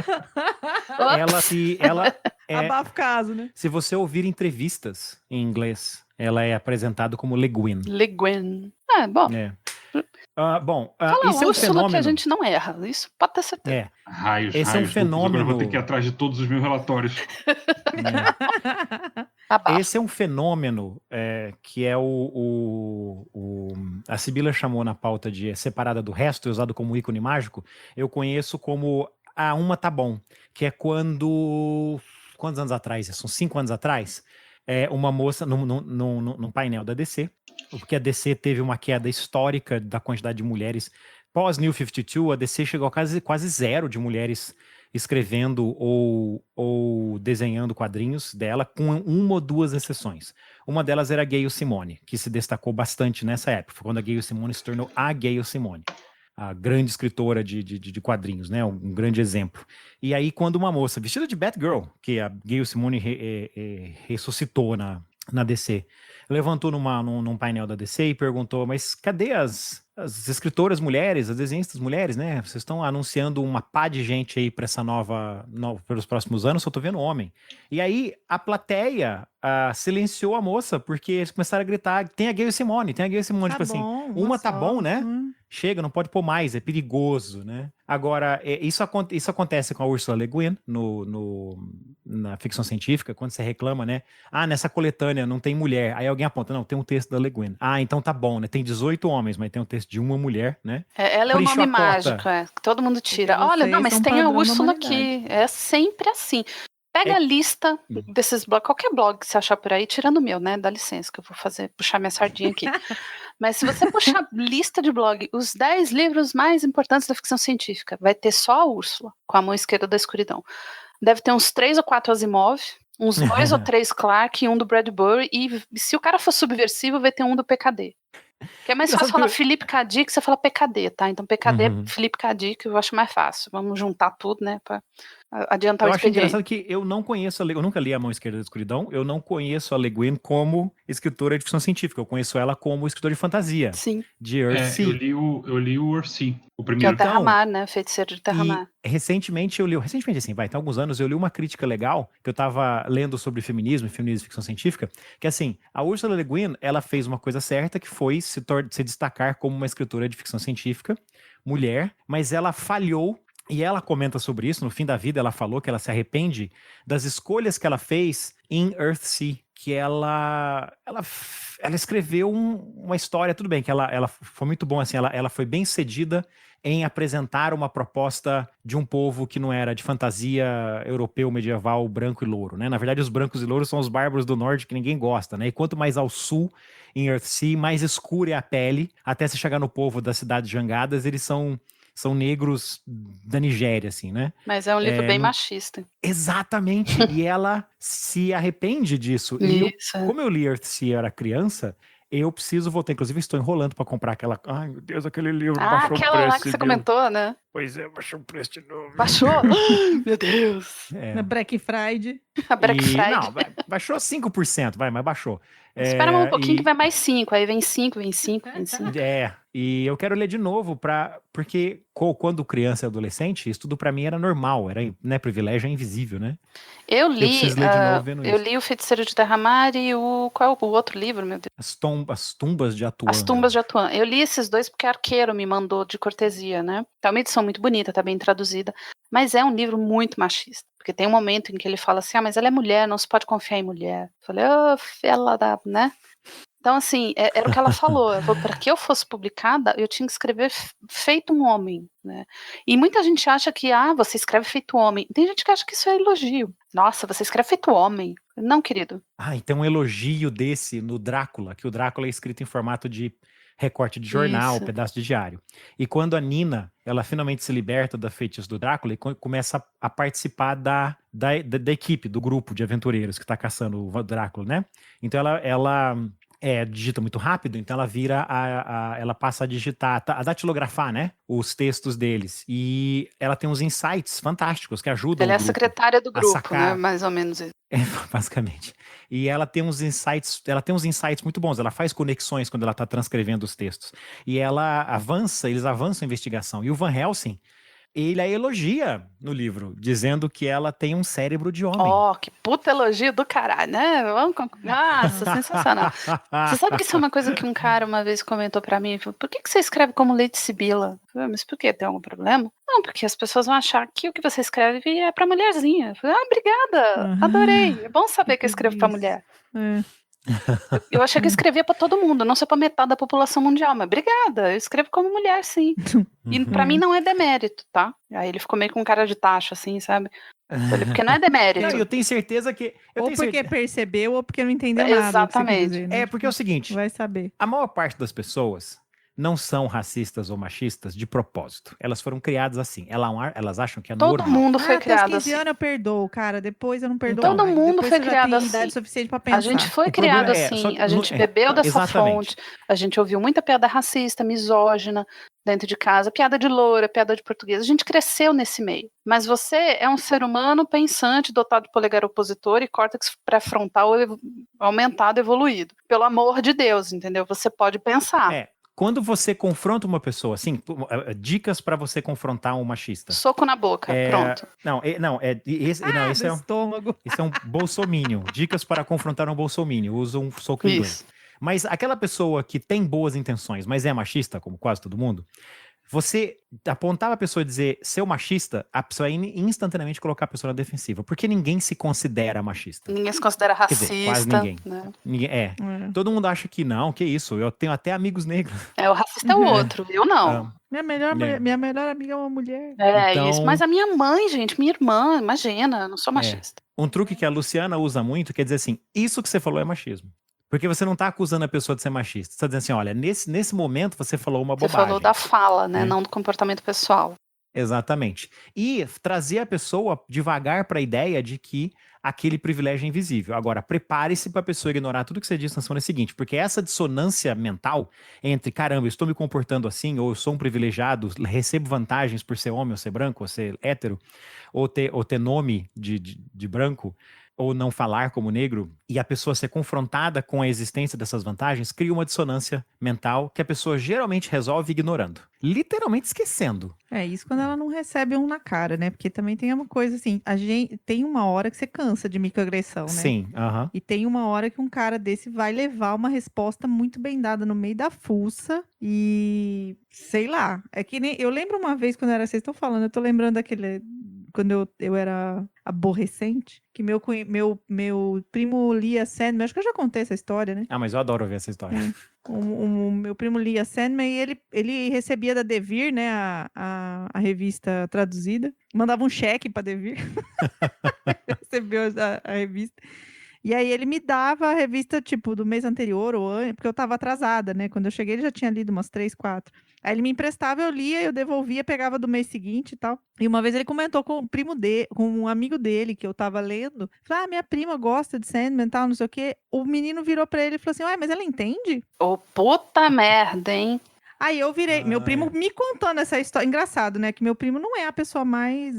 Ela abafa o caso, né? Se você ouvir entrevistas em inglês, ela é apresentada como Le Guin. Le Guin. Bom. Isso é um fenômeno que a gente não erra. Isso pode ter certeza. Raios. É um fenômeno. Agora eu vou ter que ir atrás de todos os meus relatórios. Esse é um fenômeno que é a Sibila chamou na pauta de separada do resto, usado como ícone mágico. Eu conheço como uma tá bom, que é quando... Quantos anos atrás? São 5 anos atrás. Uma moça num painel da DC, porque a DC teve uma queda histórica da quantidade de mulheres. Pós New 52, a DC chegou a quase zero de mulheres escrevendo ou desenhando quadrinhos dela, com uma ou duas exceções. Uma delas era a Gayle Simone, que se destacou bastante nessa época. Foi quando a Gayle Simone se tornou a Gayle Simone, a grande escritora de quadrinhos, né? Um grande exemplo. E aí, quando uma moça vestida de Batgirl, que a Gayle Simone ressuscitou na DC, levantou num painel da DC e perguntou, mas cadê as escritoras mulheres, as desenhistas mulheres, né? Vocês estão anunciando uma pá de gente aí para essa pelos próximos anos, só tô vendo homem. E aí a plateia silenciou a moça, porque eles começaram a gritar, tem a Gayle Simone, Tá tipo assim, bom, uma tá só. bom, né? Chega, não pode pôr mais, é perigoso, né? Agora, isso acontece com a Ursula Le Guin na ficção científica, quando você reclama, né? Nessa coletânea não tem mulher. Aí alguém aponta, não, tem um texto da Le Guin. Então tá bom, né? Tem 18 homens, mas tem um texto de uma mulher, né? Ela é o Preencheu nome a cota. mágico, que todo mundo tira. Porque Olha, não, vocês mas são tem a padrão da Úrsula humanidade. aqui. É sempre assim. Pega a lista desses blogs, qualquer blog que você achar por aí, tirando o meu, né? Dá licença, que eu vou puxar minha sardinha aqui. Mas se você puxar lista de blog, os 10 livros mais importantes da ficção científica, vai ter só a Úrsula, com a mão esquerda da escuridão. Deve ter uns 3 ou 4 Asimov, uns 2 ou 3 Clarke e um do Bradbury, e se o cara for subversivo, vai ter um do PKD. Que é mais fácil falar Philippe K. Dick, você fala PKD, tá? Então PKD é Philippe K. Dick, eu acho mais fácil. Vamos juntar tudo, né? Pra adiantar o Eu acho expediente. engraçado que eu não conheço eu nunca li A Mão Esquerda da Escuridão, eu não conheço a Le Guin como escritora de ficção científica, eu conheço ela como escritora de fantasia, Sim. de Earthsea. Eu li o Earthsea, o Que é primeiro. o Terramar, né? Feiticeiro de Terramar. E recentemente assim, tem alguns anos eu li uma crítica legal, que eu tava lendo sobre feminismo e ficção científica, que assim, a Ursula Le Guin, ela fez uma coisa certa, que foi se destacar como uma escritora de ficção científica, mulher, mas ela falhou. E ela comenta sobre isso, no fim da vida ela falou que ela se arrepende das escolhas que ela fez em Earthsea, que ela escreveu uma história, tudo bem, que ela foi muito bom, assim, ela foi bem cedida em apresentar uma proposta de um povo que não era de fantasia europeu, medieval, branco e louro, né? Na verdade, os brancos e louros são os bárbaros do norte que ninguém gosta, né? E quanto mais ao sul, em Earthsea, mais escura é a pele, até se chegar no povo das cidades jangadas, eles são negros da Nigéria, assim, né? Mas é um livro bem machista. Exatamente, e ela se arrepende disso. Isso. Como eu li Earthsea era criança, eu preciso voltar, inclusive estou enrolando para comprar aquela... Ai, meu Deus, aquele livro baixou o preço. Aquela lá que você comentou, né? Pois é, baixou o preço de novo. Baixou? Meu Deus. Na Black Friday. A Black Friday. Não, baixou 5%, mas baixou. Espera mais um pouquinho que vai mais 5, aí vem 5, vem 5, vem 5. E eu quero ler de novo, porque quando criança e adolescente, isso tudo pra mim era normal, era, né, privilégio é invisível, né? Eu li, preciso ler de novo vendo eu isso. li O Feiticeiro de Terramar e qual é o outro livro, meu Deus? As Tumbas de Atuan. As Tumbas de Atuan. Eu li esses dois porque Arqueiro me mandou de cortesia, né? Tá uma edição muito bonita, tá bem traduzida, mas é um livro muito machista, porque tem um momento em que ele fala assim, mas ela é mulher, não se pode confiar em mulher. Eu falei, ela dá, né? Então, assim, era o que ela falou. Para que eu fosse publicada, eu tinha que escrever feito um homem, né? E muita gente acha que, você escreve feito homem. Tem gente que acha que isso é elogio. Nossa, você escreve feito homem. Não, querido. E tem um elogio desse no Drácula, que o Drácula é escrito em formato de recorte de jornal, pedaço de diário. E quando a Nina, ela finalmente se liberta da feitiço do Drácula e começa a participar da equipe, do grupo de aventureiros que tá caçando o Drácula, né? Então ela digita muito rápido, então ela vira ela passa a digitar, a datilografar, né, os textos deles, e ela tem uns insights fantásticos que ajudam ela é a secretária do grupo, sacar, né, mais ou menos isso. Basicamente. E ela tem uns insights muito bons, ela faz conexões quando ela tá transcrevendo os textos, e eles avançam a investigação, e o Van Helsing, ele a elogia no livro, dizendo que ela tem um cérebro de homem. Que puta elogio do caralho, né? Nossa, sensacional. Você sabe que isso é uma coisa que um cara uma vez comentou pra mim? Falou, por que você escreve como Lady Sibila? Eu falei, mas por quê? Tem algum problema? Não, porque as pessoas vão achar que o que você escreve é pra mulherzinha. Eu falei, obrigada, adorei. É bom saber que eu escrevo pra mulher. Eu achei que eu escrevia pra todo mundo, não só pra metade da população mundial, mas obrigada, eu escrevo como mulher, sim. E pra mim não é demérito, tá? Aí ele ficou meio com cara de tacho, assim, sabe? Falei, porque não é demérito. Não, eu tenho certeza que... percebeu ou porque não entendeu nada. Exatamente. Dizer, né? Porque é o seguinte... Vai saber. A maior parte das pessoas não são racistas ou machistas de propósito. Elas foram criadas assim. Elas acham que é Todo normal. mundo foi Até os criado 15 assim. anos eu perdoo, cara. Depois eu não perdoo Então, Todo mais. mundo Depois foi você já criado tem assim. idade suficiente pra A pensar. gente foi O problema criado é, assim, só que a gente não- bebeu dessa exatamente. fonte, a gente ouviu muita piada racista, misógina dentro de casa, piada de loura, piada de português, a gente cresceu nesse meio. Mas você é um ser humano pensante, dotado de polegar opositor e córtex pré-frontal aumentado, evoluído. Pelo amor de Deus, entendeu? Você pode pensar. Quando você confronta uma pessoa, assim, dicas pra você confrontar um machista. Soco na boca, pronto. Esse do estômago. Esse é um bolsominion. Dicas para confrontar um bolsominion. Usa um soco em inglês. Isso. Mas aquela pessoa que tem boas intenções, mas é machista, como quase todo mundo, você apontar a pessoa e dizer seu machista, a pessoa vai instantaneamente colocar a pessoa na defensiva. Porque ninguém se considera machista. Ninguém se considera Quer racista. dizer, quase ninguém. Né? Todo mundo acha que não, que isso. Eu tenho até amigos negros. O racista é o outro, eu não. Minha melhor amiga é uma mulher. Então, isso. Mas a minha mãe, gente, minha irmã, imagina, eu não sou machista. Um truque que a Luciana usa muito quer dizer assim, isso que você falou é machismo. Porque você não tá acusando a pessoa de ser machista. Você tá dizendo assim, olha, nesse momento você falou uma bobagem. Você falou da fala, né? Não do comportamento pessoal. Exatamente. E trazer a pessoa devagar para a ideia de que aquele privilégio é invisível. Agora, prepare-se para a pessoa ignorar tudo que você disse na semana seguinte, porque essa dissonância mental entre, caramba, eu estou me comportando assim, ou eu sou um privilegiado, recebo vantagens por ser homem, ou ser branco, ou ser hétero, ou ter nome de branco, ou não falar como negro, e a pessoa ser confrontada com a existência dessas vantagens, cria uma dissonância mental que a pessoa geralmente resolve ignorando. Literalmente esquecendo. É isso quando ela não recebe um na cara, né? Porque também tem uma coisa assim, a gente tem uma hora que você cansa de microagressão, né? Sim, E tem uma hora que um cara desse vai levar uma resposta muito bem dada no meio da fuça e sei lá. É que nem eu lembro uma vez quando vocês estão falando, eu tô lembrando daquele quando eu era aborrecente, que meu primo lia Sandman, acho que eu já contei essa história, né? Ah, mas eu adoro ouvir essa história. Meu primo lia Sandman e ele recebia da Devir, né, a revista traduzida, mandava um cheque pra Devir, recebeu a revista. E aí ele me dava a revista, tipo, do mês anterior, porque eu tava atrasada, né? Quando eu cheguei, ele já tinha lido umas 3, 4. Aí ele me emprestava, eu lia, eu devolvia, pegava do mês seguinte e tal. E uma vez ele comentou com o primo dele, com um amigo dele que eu tava lendo. Falou, minha prima gosta de Sandman e tal, não sei o quê. O menino virou pra ele e falou assim, mas ela entende? Puta merda, hein? Aí eu virei, meu primo me contando essa história. Engraçado, né? Que meu primo não é a pessoa mais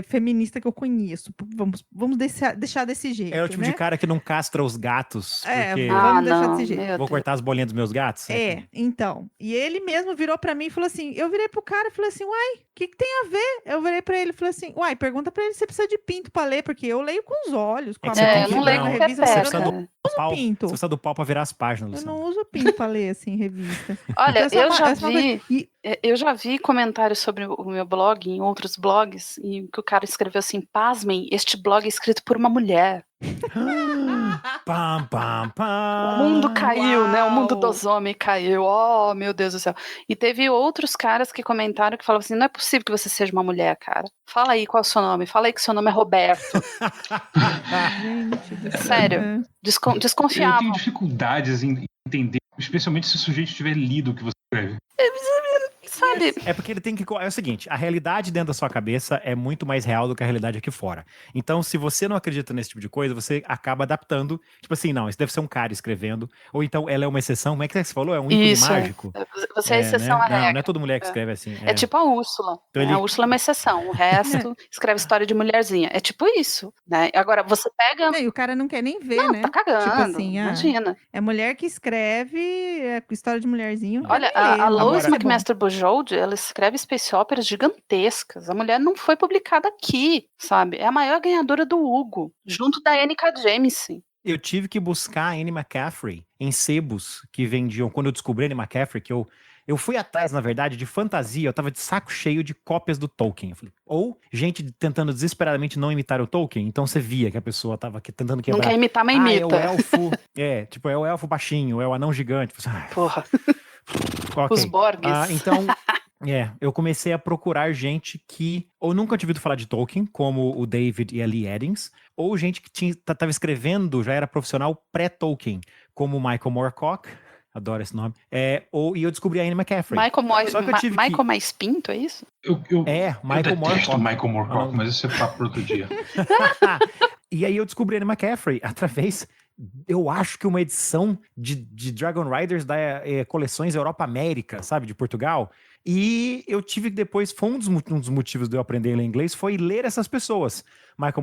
feminista que eu conheço. Vamos deixar desse jeito. É o tipo de cara que não castra os gatos. Porque vamos deixar desse jeito. Vou cortar as bolinhas dos meus gatos. Então. E ele mesmo virou pra mim e falou assim: eu virei pro cara e falei assim, o que tem a ver? Eu virei pra ele e falei assim, pergunta pra ele se você precisa de pinto pra ler, porque eu leio com os olhos, com a mão. Eu não leio com revista. Você precisa do pau pra virar as páginas. Eu não uso pinto pra ler, assim, revista. Olha, então, eu já vi comentários sobre o meu blog, em outros blogs, e que o cara escreveu assim, pasmem, este blog é escrito por uma mulher. Pam, pam, pam. O mundo caiu, né? O mundo dos homens caiu. Oh, meu Deus do céu. E teve outros caras que comentaram que falavam assim, não é possível que você seja uma mulher, cara. Fala aí qual é o seu nome. Fala aí que seu nome é Roberto. Gente, sério. Desconfiava. Eu tenho dificuldades em entender, especialmente se o sujeito tiver lido o que você escreve. Sabe? É porque ele tem que... É o seguinte, a realidade dentro da sua cabeça é muito mais real do que a realidade aqui fora. Então, se você não acredita nesse tipo de coisa, você acaba adaptando. Tipo assim, não, isso deve ser um cara escrevendo. Ou então, ela é uma exceção. Como é que você falou? É um ícone mágico? Você é a exceção, né? à regra. Não é toda mulher que escreve assim. É tipo a Úrsula. Então, a Úrsula é uma exceção. O resto escreve história de mulherzinha. É tipo isso, né? Agora, você pega... E o cara não quer nem ver, né? Tá cagando, tipo assim, imagina. É mulher que escreve história de mulherzinho. Olha, a Lois McMaster Bujold, ela escreve space operas gigantescas. A mulher não foi publicada aqui, sabe? É a maior ganhadora do Hugo, junto da N.K. Jemisin. Eu tive que buscar a Anne McCaffrey em sebos que vendiam. Quando eu descobri a Anne McCaffrey, que eu fui atrás, na verdade, de fantasia, eu tava de saco cheio de cópias do Tolkien. Eu falei, ou gente tentando desesperadamente não imitar o Tolkien, então você via que a pessoa tava tentando quebrar. Não quer imitar, mas imita. É o elfo, tipo, é o elfo baixinho, é o anão gigante. Porra. Okay. Os Borgs. Então, eu comecei a procurar gente que ou nunca tinha ouvido falar de Tolkien, como o David e a Lee Eddings, ou gente que tava escrevendo, já era profissional pré-Tolkien, como o Michael Moorcock, Adoro esse nome. E eu descobri a Anne McCaffrey. Michael Mais Pinto, é isso? Michael detesto Moorcock. Michael Moorcock, mas isso é papo para outro dia. E aí eu descobri a Anne McCaffrey através, eu acho que uma edição de Dragon Riders da Coleções Europa América, sabe, de Portugal. E eu tive que depois, foi um dos motivos de eu aprender a ler inglês, foi ler essas pessoas. Michael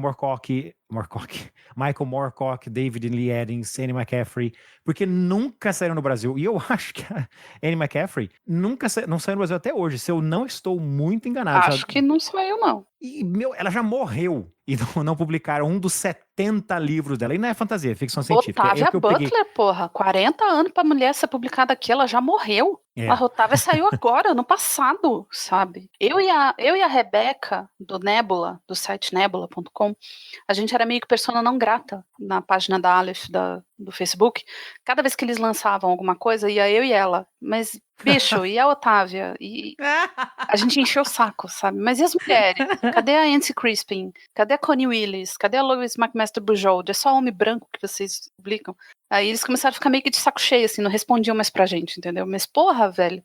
Moorcock, David Lee Eddings, Anne McCaffrey, porque nunca saíram no Brasil. E eu acho que a Anne McCaffrey não saiu no Brasil até hoje, se eu não estou muito enganado. Acho que não saiu, não. E, ela já morreu e não publicaram um dos 70 livros dela. E não é fantasia, é ficção científica. Otávia Butler, porra, 40 anos pra mulher ser publicada aqui, ela já morreu. A Otávia saiu agora, ano passado, sabe? Eu e a Rebeca, do Nebula, do site nebula.com, a gente era meio que persona não grata na página da Aleph do Facebook. Cada vez que eles lançavam alguma coisa, ia eu e ela. Mas, bicho, e a Otávia? E a gente encheu o saco, sabe? Mas e as mulheres? Cadê a Nancy Crispin? Cadê a Connie Willis? Cadê a Louise McMaster-Bujold? É só homem branco que vocês publicam? Aí eles começaram a ficar meio que de saco cheio, assim, não respondiam mais pra gente, entendeu? Mas porra, velho.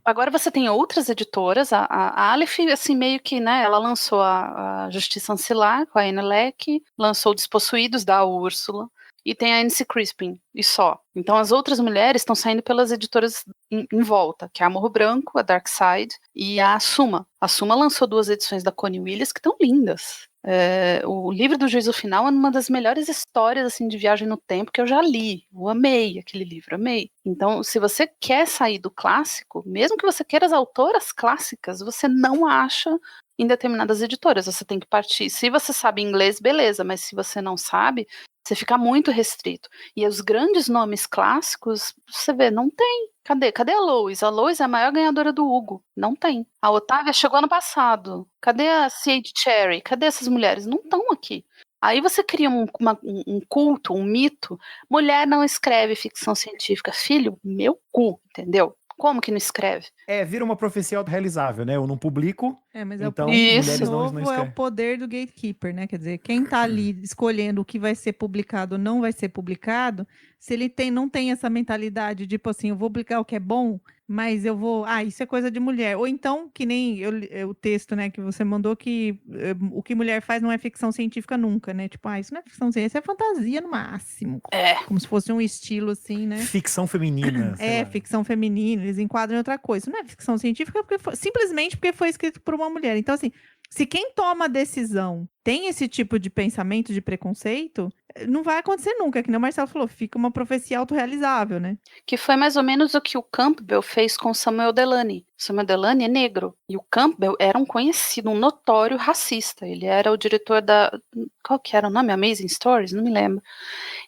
Agora você tem outras editoras, a Aleph, assim, meio que, né, ela lançou a Justiça Ancilar, com a Anne Leckie, lançou Despossuídos, da Úrsula, e tem a Nancy Crispin, e só. Então as outras mulheres estão saindo pelas editoras em volta, que é a Morro Branco, a Dark Side e a Suma. A Suma lançou 2 edições da Connie Willis que estão lindas. O livro do Juízo Final é uma das melhores histórias assim, de viagem no tempo que eu já li. Eu amei aquele livro, amei. Então, se você quer sair do clássico, mesmo que você queira as autoras clássicas, você não acha em determinadas editoras. Você tem que partir. Se você sabe inglês, beleza, mas se você não sabe, você fica muito restrito. E os grandes nomes clássicos, você vê, não tem. Cadê a Lois? A Lois é a maior ganhadora do Hugo. Não tem. A Otávia chegou ano passado. Cadê a C.H. Cherry? Cadê essas mulheres? Não estão aqui. Aí você cria um culto, um mito. Mulher não escreve ficção científica. Filho, meu cu, entendeu? Como que não escreve? Vira uma profecia autorrealizável, né? Eu não publico, mas então mulheres não escrevem. É o poder do gatekeeper, né? Quer dizer, quem tá ali escolhendo o que vai ser publicado ou não vai ser publicado, se ele não tem essa mentalidade, tipo assim, eu vou publicar o que é bom, mas eu vou... isso é coisa de mulher. Ou então, que nem o texto, né, que você mandou, que o que mulher faz não é ficção científica nunca, né? Tipo, isso não é ficção científica, isso é fantasia no máximo. Como se fosse um estilo, assim, né? Ficção feminina. Ficção feminina, eles enquadram em outra coisa. Isso não é ficção científica simplesmente porque foi escrito por uma mulher. Então, assim, se quem toma a decisão tem esse tipo de pensamento, de preconceito, não vai acontecer nunca, que nem o Marcelo falou, fica uma profecia autorrealizável, né? Que foi mais ou menos o que o Campbell fez com Samuel Delany. Samuel Delany é negro, e o Campbell era um conhecido, um notório racista. Ele era o diretor qual que era o nome? Amazing Stories? Não me lembro.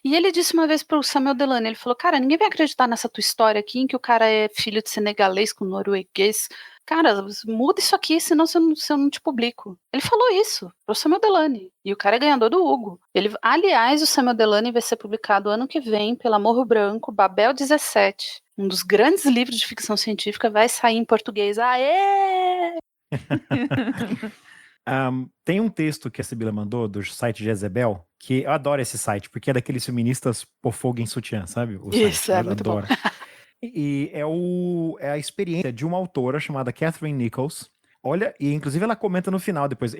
E ele disse uma vez pro Samuel Delany, ele falou, cara, ninguém vai acreditar nessa tua história aqui, em que o cara é filho de senegalês com norueguês. Cara, muda isso aqui, senão eu não te publico. Ele falou isso pro Samuel Delany. E o cara é ganhador do Hugo. Aliás, o Samuel Delany vai ser publicado ano que vem pela Morro Branco, Babel 17. Um dos grandes livros de ficção científica vai sair em português. Aê! Tem um texto que a Sibila mandou do site Jezebel, que eu adoro esse site, porque é daqueles feministas pôr fogo em sutiã, sabe? Isso, é muito bom. E é a experiência de uma autora chamada Catherine Nichols. Olha, e inclusive ela comenta no final depois,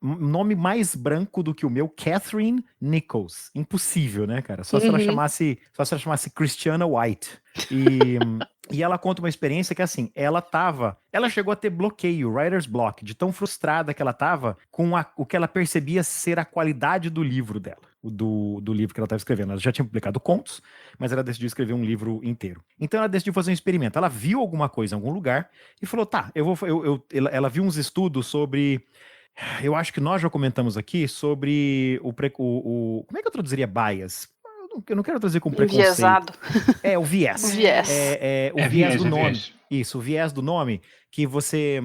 nome mais branco do que o meu, Catherine Nichols. Impossível, né, cara? Só se ela chamasse Christiana White. E ela conta uma experiência que, assim, ela chegou a ter bloqueio, writer's block, de tão frustrada que ela tava com o que ela percebia ser a qualidade do livro dela, do livro que ela estava escrevendo. Ela já tinha publicado contos, mas ela decidiu escrever um livro inteiro. Então ela decidiu fazer um experimento. Ela viu alguma coisa em algum lugar e falou, tá, ela viu uns estudos sobre... Eu acho que nós já comentamos aqui sobre como é que eu traduziria bias? Eu não quero trazer como preconceito. Enviesado. O viés. O viés. O viés do nome. Isso, o viés do nome, que você...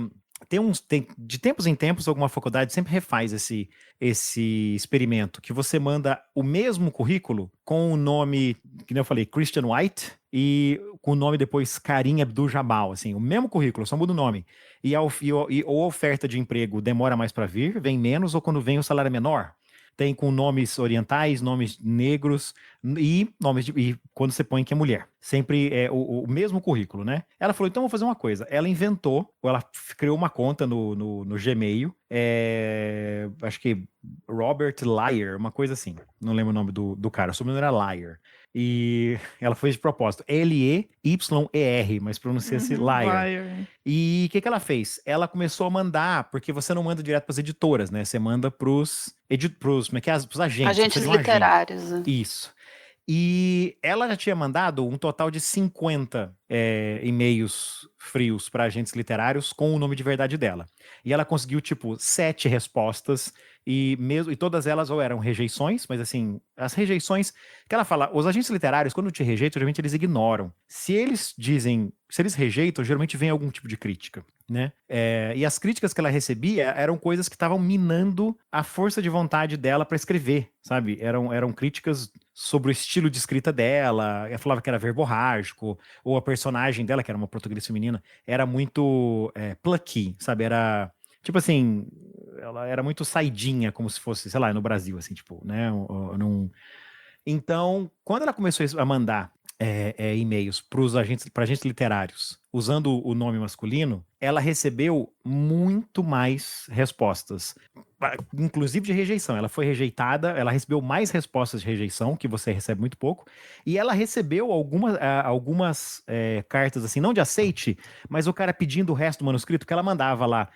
de tempos em tempos, alguma faculdade sempre refaz esse experimento, que você manda o mesmo currículo com o nome, que nem eu falei, Christian White, e com o nome depois Karim Abdul-Jabal, assim, o mesmo currículo, só muda o nome. Ou a oferta de emprego demora mais para vir, vem menos, ou quando vem o salário é menor. tem com nomes orientais, nomes negros e e quando você põe que é mulher. Sempre é o mesmo currículo, né? Ela falou, então vou fazer uma coisa. Ela criou uma conta no Gmail, acho que Robert Lyer, uma coisa assim. Não lembro o nome do cara, o sobrenome era Lyer. E ela fez de propósito, L-E-Y-E-R, mas pronuncia-se Liar. E o que ela fez? Ela começou a mandar, porque você não manda direto para as editoras, né? Você manda pros como é que é? Pros agentes. Agentes literários. Isso. E ela já tinha mandado um total de 50 e-mails frios para agentes literários com o nome de verdade dela. E ela conseguiu, 7 respostas, e todas elas ou eram rejeições, mas assim, as rejeições que ela fala, os agentes literários, quando te rejeitam, geralmente eles ignoram. Se eles rejeitam, geralmente vem algum tipo de crítica, né? E as críticas que ela recebia eram coisas que estavam minando a força de vontade dela para escrever, sabe? Eram críticas sobre o estilo de escrita dela. Ela falava que era verborrágico, ou a personagem dela, que era uma protagonista feminina, era muito plucky, sabe? Era, tipo assim, ela era muito saidinha, como se fosse, sei lá, no Brasil, assim, né? Então, quando ela começou a mandar e-mails para agentes literários usando o nome masculino, ela recebeu muito mais respostas, inclusive de rejeição. Ela foi rejeitada, ela recebeu mais respostas de rejeição, que você recebe muito pouco, e ela recebeu algumas cartas, assim, não de aceite, mas o cara pedindo o resto do manuscrito que ela mandava lá.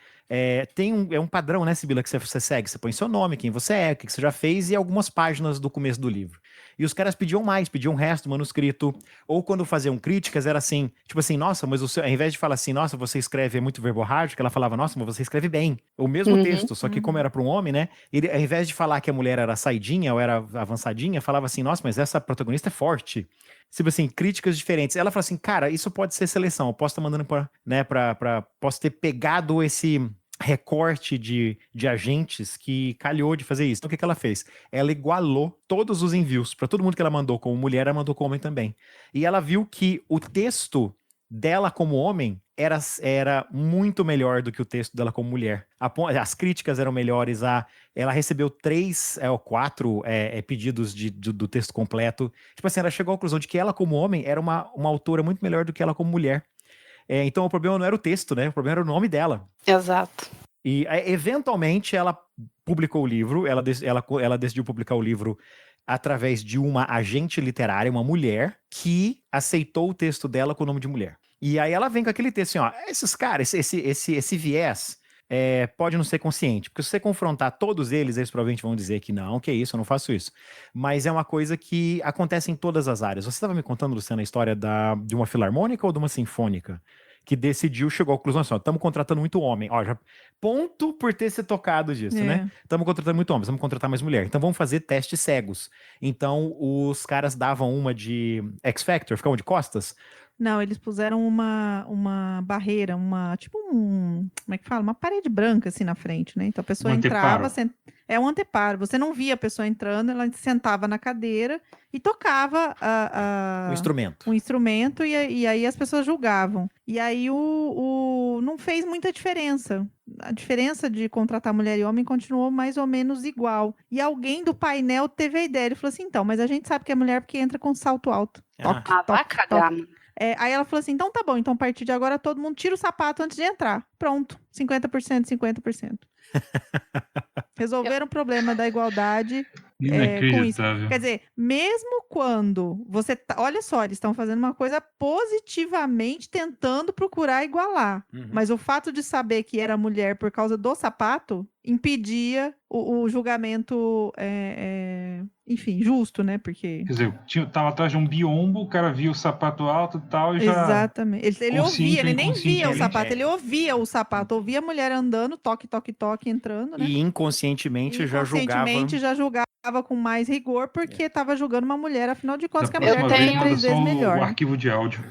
Tem um padrão, né, Sibila, que você segue. Você põe seu nome, quem você é, o que você já fez e algumas páginas do começo do livro. E os caras pediam o resto do manuscrito. Ou quando faziam críticas, era assim, tipo assim, nossa, mas ao invés de falar assim, nossa, você escreve muito verborrágico, ela falava, nossa, mas você escreve bem. O mesmo texto, só que como era para um homem, né, ele, ao invés de falar que a mulher era saidinha ou era avançadinha, falava assim, nossa, mas essa protagonista é forte. Tipo assim, críticas diferentes. Ela fala assim, cara, isso pode ser seleção, eu posso estar mandando posso ter pegado esse recorte de agentes que calhou de fazer isso. Então, o que ela fez? Ela igualou todos os envios. Para todo mundo que ela mandou como mulher, ela mandou como homem também. E ela viu que o texto dela como homem era muito melhor do que o texto dela como mulher. As críticas eram melhores, ela recebeu 3 ou 4 pedidos do texto completo. Tipo assim, ela chegou à conclusão de que ela como homem era uma autora muito melhor do que ela como mulher. Então o problema não era o texto, né? O problema era o nome dela. Exato. E eventualmente ela publicou o livro, ela decidiu publicar o livro através de uma agente literária, uma mulher, que aceitou o texto dela com o nome de mulher. E aí ela vem com aquele texto assim, ó, esses caras, esse viés pode não ser consciente, porque se você confrontar todos eles provavelmente vão dizer que não, que é isso, eu não faço isso. Mas é uma coisa que acontece em todas as áreas. Você estava me contando, Luciana, a história de uma filarmônica ou de uma sinfônica? Que chegou à conclusão assim, ó, estamos contratando muito homem. Ó, já, ponto por ter se tocado disso, né? Estamos contratando muito homem, vamos contratar mais mulher. Então vamos fazer testes cegos. Então os caras davam uma de X Factor, ficavam de costas. Não, eles puseram uma barreira, tipo como é que fala? Uma parede branca assim na frente, né? Então a pessoa entrava, é um anteparo. Você não via a pessoa entrando, ela sentava na cadeira e tocava um instrumento e aí as pessoas julgavam. E aí não fez muita diferença. A diferença de contratar mulher e homem continuou mais ou menos igual. E alguém do painel teve a ideia. Ele falou assim, então, mas a gente sabe que é mulher porque entra com salto alto. Toque, vai cagar, mano. Aí ela falou assim, então tá bom, então a partir de agora todo mundo tira o sapato antes de entrar. Pronto, 50%, 50%. Resolveram o problema da igualdade com isso. Quer dizer, mesmo quando você... Olha só, eles estão fazendo uma coisa positivamente tentando procurar igualar. Mas o fato de saber que era mulher por causa do sapato impedia o julgamento, enfim, justo, né? Porque... Quer dizer, tava atrás de um biombo, o cara via o sapato alto e tal, e já... Exatamente. Ele ouvia, ele nem via o sapato, ele ouvia o sapato, ouvia a mulher andando, toque, toque, toque, entrando, né? E inconscientemente já julgava com mais rigor, porque estava julgando uma mulher, afinal de contas, que a mulher tem 3 vezes melhor. O arquivo de áudio.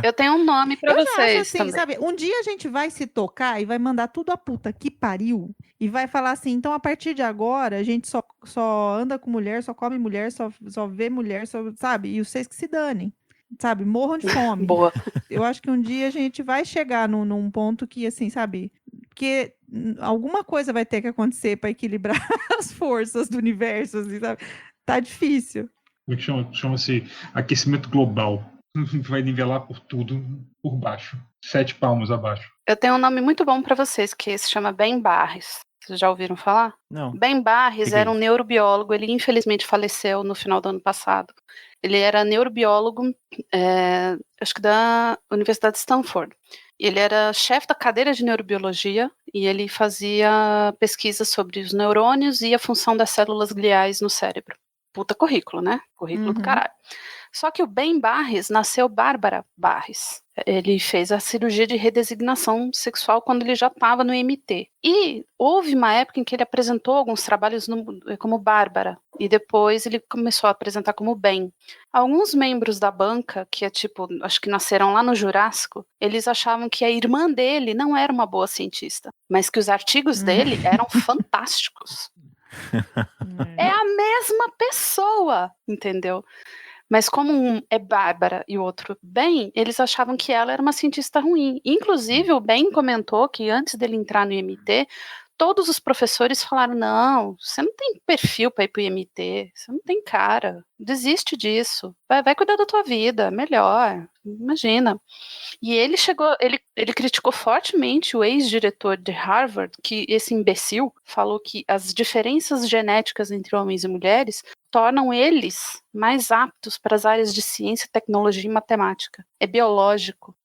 Eu tenho um nome pra vocês assim, também. sabe? Um dia a gente vai se tocar e vai mandar tudo a puta que pariu e vai falar assim, então a partir de agora a gente só anda com mulher, só come mulher, só vê mulher, sabe? E vocês que se danem, sabe? Morram de fome. Boa. Eu acho que um dia a gente vai chegar num ponto que, assim, sabe? porque alguma coisa vai ter que acontecer para equilibrar as forças do universo, assim, sabe? Tá difícil. Como é que chama? Chama-se aquecimento global. Vai nivelar por tudo por baixo. 7 palmos abaixo. Eu tenho um nome muito bom para vocês, que se chama Ben Barres. Vocês já ouviram falar? Não. Ben Barres Que é era um isso? neurobiólogo, ele infelizmente faleceu no final do ano passado. Ele era neurobiólogo, acho que da Universidade de Stanford. Ele era chefe da cadeira de neurobiologia e ele fazia pesquisas sobre os neurônios e a função das células gliais no cérebro. Puta currículo, né? Currículo do caralho. Só que o Ben Barres nasceu Bárbara Barres. Ele fez a cirurgia de redesignação sexual quando ele já estava no MT. E houve uma época em que ele apresentou alguns trabalhos como Bárbara. E depois ele começou a apresentar como Ben. Alguns membros da banca, que é tipo, acho que nasceram lá no Jurássico, eles achavam que a irmã dele não era uma boa cientista, mas que os artigos dele eram fantásticos. É a mesma pessoa, entendeu? Mas como um é Bárbara e o outro Ben, eles achavam que ela era uma cientista ruim. Inclusive, o Ben comentou que antes dele entrar no IMT, todos os professores falaram, não, você não tem perfil para ir pro IMT, você não tem cara, desiste disso, vai cuidar da tua vida, melhor, imagina. E ele ele criticou fortemente o ex-diretor de Harvard, que esse imbecil falou que as diferenças genéticas entre homens e mulheres tornam eles mais aptos para as áreas de ciência, tecnologia e matemática. É biológico.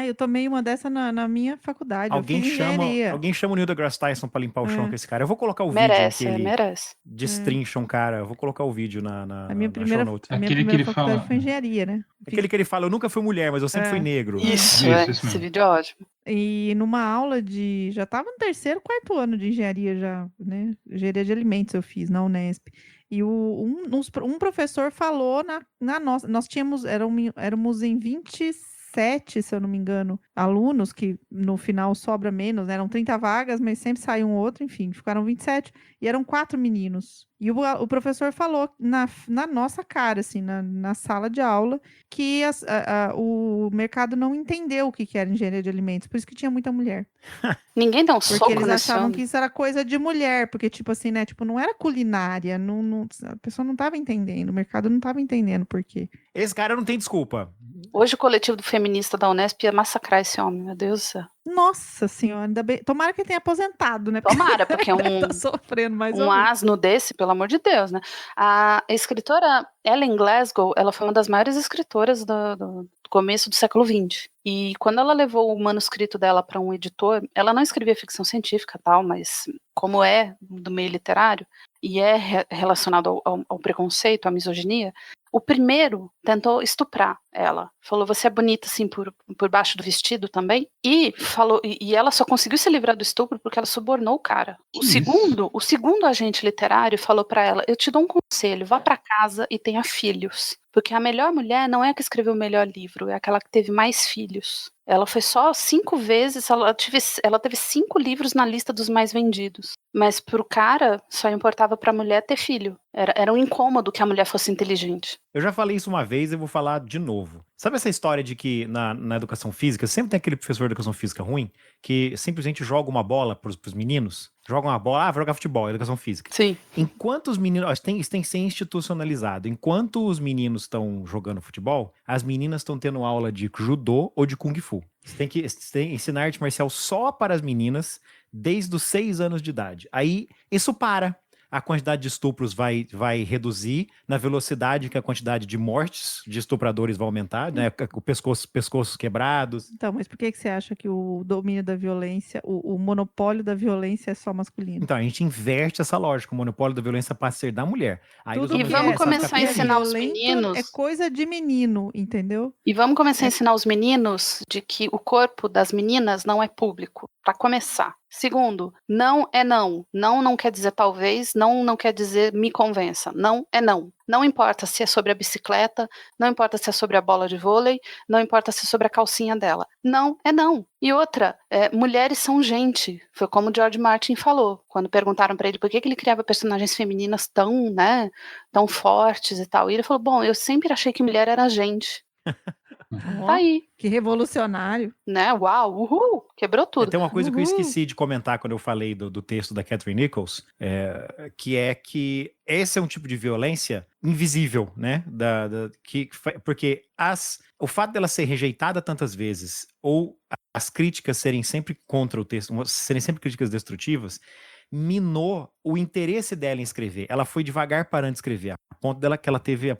Eu tomei uma dessa na minha faculdade. Alguém eu fiz engenharia. chama o Neil deGrasse Tyson pra limpar o chão com esse cara. Eu vou colocar o Merece, vídeo que ele merece. destrincha um cara. Eu vou colocar o vídeo na minha show primeira, notes. a minha Aquele que primeira ele faculdade fala- foi engenharia, né? Aquele que ele fala, eu nunca fui mulher, mas eu sempre fui negro. Isso, Isso esse mesmo. vídeo é ótimo. E numa aula já tava no 3º, 4º ano de engenharia já, né? Engenharia de alimentos eu fiz na Unesp. E um professor falou na nossa, nós éramos em 27, se eu não me engano, alunos, que no final sobra menos, né? Eram 30 vagas, mas sempre sai um outro, enfim, ficaram 27, e eram 4 meninos. E o professor falou na nossa cara, assim, na sala de aula, que o mercado não entendeu o que era engenharia de alimentos, por isso que tinha muita mulher. Ninguém dá um Porque soco eles nesse achavam homem. que isso era coisa de mulher, porque, tipo assim, né? Tipo, não era culinária, a pessoa não estava entendendo, o mercado não estava entendendo por quê. Esse cara não tem desculpa. Hoje o coletivo do feminista da Unesp ia massacrar esse homem, meu Deus do céu. Nossa senhora, ainda bem. Tomara que ele tenha aposentado, né? Tomara, porque tá sofrendo mais ou um menos. asno desse, pelo amor de Deus, né? A escritora Ellen Glasgow, ela foi uma das maiores escritoras do começo do século XX. E quando ela levou o manuscrito dela para um editor, ela não escrevia ficção científica, tal, mas como é do meio literário e é relacionado ao preconceito, à misoginia, o primeiro tentou estuprar ela. Falou, você é bonita assim por baixo do vestido também? E falou, e ela só conseguiu se livrar do estupro porque ela subornou o cara. O segundo agente literário falou para ela, eu te dou um conselho, vá para casa e tenha filhos. Porque a melhor mulher não é a que escreveu o melhor livro, é aquela que teve mais filhos. Ela foi só 5 vezes, ela teve 5 livros na lista dos mais vendidos. Mas pro cara, só importava pra mulher ter filho. Era um incômodo que a mulher fosse inteligente. Eu já falei isso uma vez e vou falar de novo. Sabe essa história de que na educação física, sempre tem aquele professor de educação física ruim, que simplesmente joga uma bola pros meninos? Joga uma bola, vai jogar futebol, educação física. Sim. Enquanto os meninos, isso tem que ser institucionalizado. Enquanto os meninos estão jogando futebol, as meninas estão tendo aula de judô ou de kung fu. Você tem que ensinar arte marcial só para as meninas desde os 6 anos de idade. Aí isso para. A quantidade de estupros vai reduzir na velocidade que a quantidade de mortes de estupradores vai aumentar, né? O pescoços quebrados. Então, mas por que você acha que o domínio da violência, o monopólio da violência é só masculino? Então, a gente inverte essa lógica. O monopólio da violência passa a ser da mulher. Aí Tudo E que vamos é começar a ensinar os violento meninos. É coisa de menino, entendeu? E vamos começar a ensinar os meninos de que o corpo das meninas não é público, para começar. Segundo, não é não. Não quer dizer talvez, não quer dizer me convença. Não é não. Não importa se é sobre a bicicleta, não importa se é sobre a bola de vôlei, não importa se é sobre a calcinha dela. Não é não. E outra, mulheres são gente. Foi como o George Martin falou, quando perguntaram para ele por que ele criava personagens femininas tão fortes e tal. E ele falou, bom, eu sempre achei que mulher era gente. Ó, Tá aí, que revolucionário. né? Uau, uhul, quebrou tudo. Tem uma coisa que eu Uhul. esqueci de comentar quando eu falei do texto da Catherine Nichols, que é que esse é um tipo de violência invisível, né? Porque o fato dela ser rejeitada tantas vezes, ou as críticas serem sempre contra o texto, serem sempre críticas destrutivas, minou o interesse dela em escrever. Ela foi devagar parando de escrever, a ponto dela que ela teve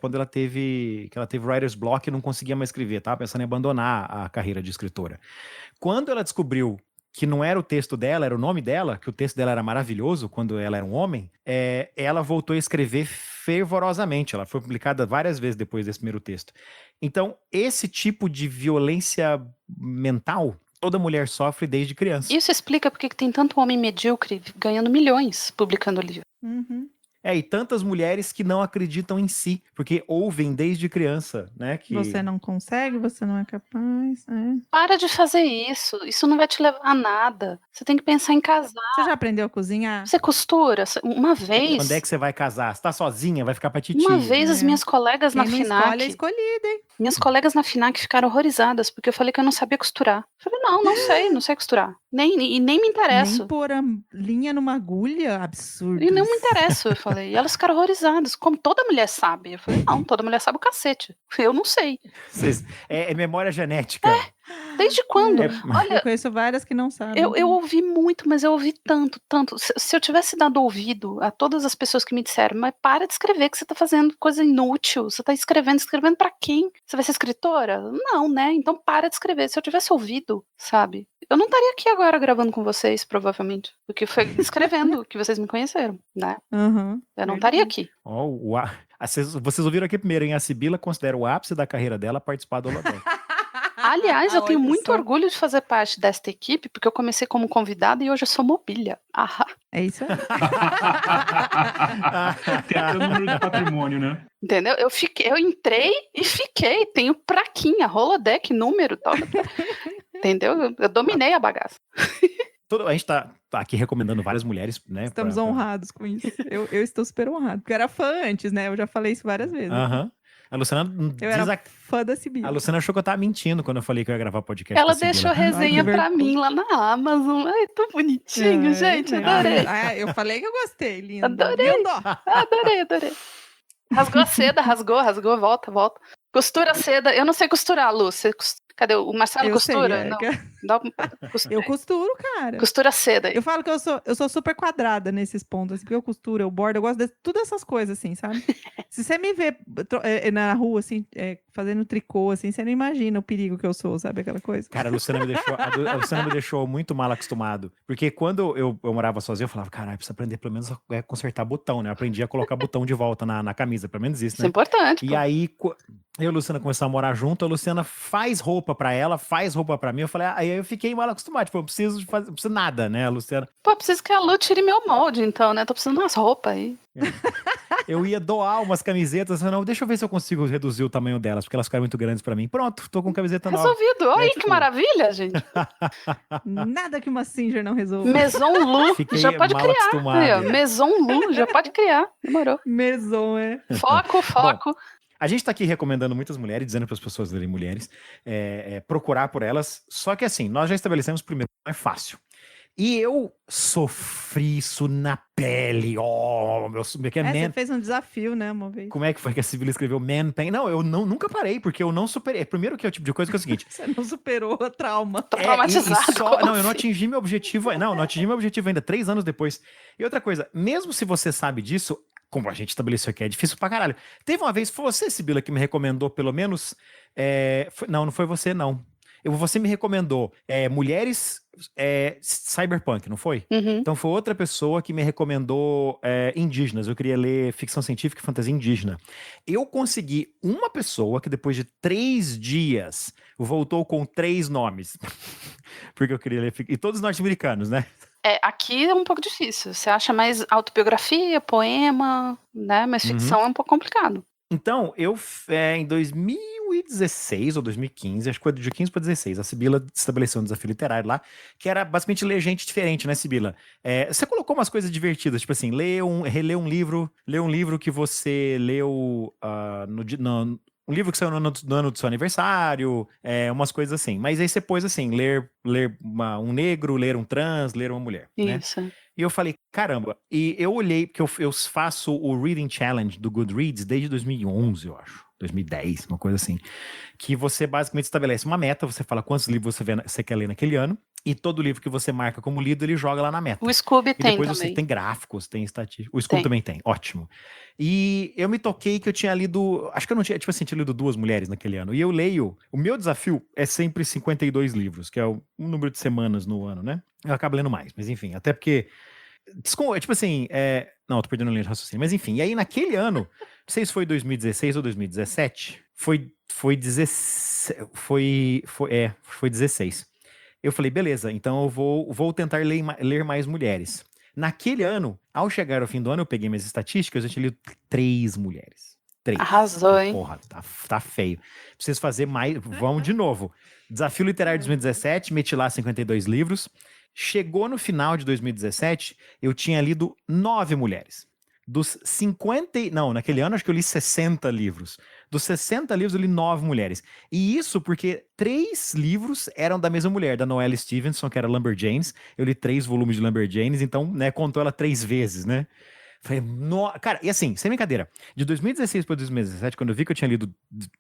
writer's block e não conseguia mais escrever, tava pensando em abandonar a carreira de escritora. Quando ela descobriu que não era o texto dela, era o nome dela, que o texto dela era maravilhoso quando ela era um homem, ela voltou a escrever fervorosamente. Ela foi publicada várias vezes depois desse primeiro texto. Então, esse tipo de violência mental, toda mulher sofre desde criança. Isso explica porque que tem tanto homem medíocre ganhando milhões publicando livro. Uhum. E tantas mulheres que não acreditam em si, porque ouvem desde criança, né? Que Você não consegue, você não é capaz. Para de fazer isso não vai te levar a nada. Você tem que pensar em casar. Você já aprendeu a cozinhar? Você costura? Uma vez. Quando é que você vai casar? Você tá sozinha, vai ficar pra titia. Uma vez as minhas colegas Quem na não escolhe é FINAC. escolhido, hein? Minhas colegas na FINAC ficaram horrorizadas, porque eu falei que eu não sabia costurar. Eu falei, não sei costurar. Nem me interesso. Nem pôr a linha numa agulha, absurdo. E não me interesso, eu falei. E elas ficaram horrorizadas, como toda mulher sabe. Eu falei, não, toda mulher sabe o cacete. Eu não sei. É memória genética. Desde quando? Olha, eu conheço várias que não sabem. Eu ouvi muito, mas eu ouvi tanto. Se eu tivesse dado ouvido a todas as pessoas que me disseram, mas para de escrever, que você tá fazendo coisa inútil, você tá escrevendo pra quem? Você vai ser escritora? Não, né? Então para de escrever. Se eu tivesse ouvido, sabe? Eu não estaria aqui agora gravando com vocês, provavelmente. Porque foi escrevendo que vocês me conheceram, né? Uhum, eu não estaria aqui. Vocês ouviram aqui primeiro, hein? A Sibila considera o ápice da carreira dela participar do Holodeck. Aliás, eu tenho muito orgulho de fazer parte desta equipe, porque eu comecei como convidada e hoje eu sou mobília. É isso aí. Tem até o número de patrimônio, né? Entendeu? Eu entrei e fiquei. Tenho plaquinha, holodeck, número, tal. Entendeu? Eu dominei a bagaça. A gente tá aqui recomendando várias mulheres, né? Estamos honrados com isso. Eu estou super honrado, porque eu era fã antes, né? Eu já falei isso várias vezes. Aham. A Luciana era fã da Sibila. A Luciana achou que eu tava mentindo quando eu falei que eu ia gravar podcast. Ela deixou resenha pra mim lá na Amazon. Ai, tão bonitinho, gente. Adorei. Eu falei que eu gostei, linda. Adorei. Rasgou a seda, rasgou, volta. Costura a seda. Eu não sei costurar, Lu. Cadê? O Marcelo costura? Sei, não. Eu costuro, cara. Costura a seda. Eu falo que eu sou super quadrada nesses pontos, assim, porque eu costuro, eu bordo, eu gosto de tudo essas coisas, assim, sabe? Se você me vê na rua, assim, fazendo tricô, assim, você não imagina o perigo que eu sou, sabe aquela coisa? Cara, a Luciana me deixou muito mal acostumado. Porque quando eu morava sozinho, eu falava, caralho, precisa aprender pelo menos a consertar botão, né? Eu aprendi a colocar botão de volta na camisa, pelo menos isso, né? Isso é importante. E aí, eu e a Luciana começamos a morar junto, a Luciana faz roupa pra ela, faz roupa pra mim. Eu falei, aí eu fiquei mal acostumado, tipo, eu preciso nada, né, a Luciana? Pô, preciso que a Lu tire meu molde, então, né? Tô precisando de umas roupas aí. Eu ia doar umas camisetas, não, deixa eu ver se eu consigo reduzir o tamanho delas, porque elas ficaram muito grandes pra mim. Pronto, tô com camiseta nova. Resolvido. Olha que maravilha, gente. Nada que uma Singer não resolva. Maison Lu, já pode mal criar. acostumado. Maison Lu, já pode criar. Demorou. Maison, Foco. Bom, a gente tá aqui recomendando muitas mulheres, dizendo para as pessoas lerem mulheres, procurar por elas. Só que assim, nós já estabelecemos primeiro, não é fácil. E eu sofri isso na pele. Você fez um desafio, né, uma vez. Como é que foi que a Sibila escreveu Man Pain? Não, eu nunca parei, porque eu não superei. Primeiro que é o tipo de coisa que é o seguinte... Você não superou o trauma. Tô traumatizado. Eu não atingi meu objetivo. Não atingi meu objetivo ainda, 3 anos depois. E outra coisa, mesmo se você sabe disso, como a gente estabeleceu aqui, é difícil pra caralho. Teve uma vez, foi você, Sibila, que me recomendou pelo menos... não foi você, não. Você me recomendou mulheres cyberpunk, não foi? Uhum. Então foi outra pessoa que me recomendou indígenas. Eu queria ler ficção científica e fantasia indígena. Eu consegui uma pessoa que depois de 3 dias voltou com 3 nomes. Porque eu queria ler... E todos norte-americanos, né? Aqui é um pouco difícil. Você acha mais autobiografia, poema, né? Mas ficção é um pouco complicado. Então, em 2016 ou 2015, acho que foi de 15 para 16, a Sibila estabeleceu um desafio literário lá, que era basicamente ler gente diferente, né, Sibila? Você colocou umas coisas divertidas, tipo assim, reler um livro que você leu um livro que saiu no ano do seu aniversário, umas coisas assim. Mas aí você pôs assim, ler um negro, ler um trans, ler uma mulher, né? Isso. E eu falei, caramba, e eu olhei, porque eu faço o Reading Challenge do Goodreads desde 2011, eu acho, 2010, uma coisa assim, que você basicamente estabelece uma meta, você fala quantos livros você quer ler naquele ano, e todo livro que você marca como lido, ele joga lá na meta. O Scooby E tem depois você também. tem gráficos, tem estatística. O Scooby Tem. também tem, ótimo. E eu me toquei que eu tinha lido, acho que eu não tinha, tipo assim, tinha lido 2 mulheres naquele ano. E eu leio, o meu desafio é sempre 52 livros, que é o número de semanas no ano, né? Eu acabo lendo mais, mas enfim, até porque tipo assim, não, tô perdendo a linha de raciocínio. Mas enfim, e aí naquele ano, não sei se foi 2016 ou 2017, foi 16. Eu falei, beleza, então eu vou tentar ler mais mulheres. Naquele ano, ao chegar ao fim do ano, eu peguei minhas estatísticas, eu tinha lido 3 mulheres. 3. Arrasou, hein? Porra, tá feio. Preciso fazer mais. Vamos de novo. Desafio Literário 2017, meti lá 52 livros. Chegou no final de 2017, eu tinha lido 9 mulheres. Dos 50. Não, naquele ano acho que eu li 60 livros. Dos 60 livros eu li 9 mulheres. E isso porque 3 livros eram da mesma mulher, da Noelle Stevenson, que era Lumberjanes. Eu li 3 volumes de Lumberjanes, então, né, contou ela 3 vezes, né? Falei, cara, e assim, sem brincadeira, de 2016 para 2017, quando eu vi que eu tinha lido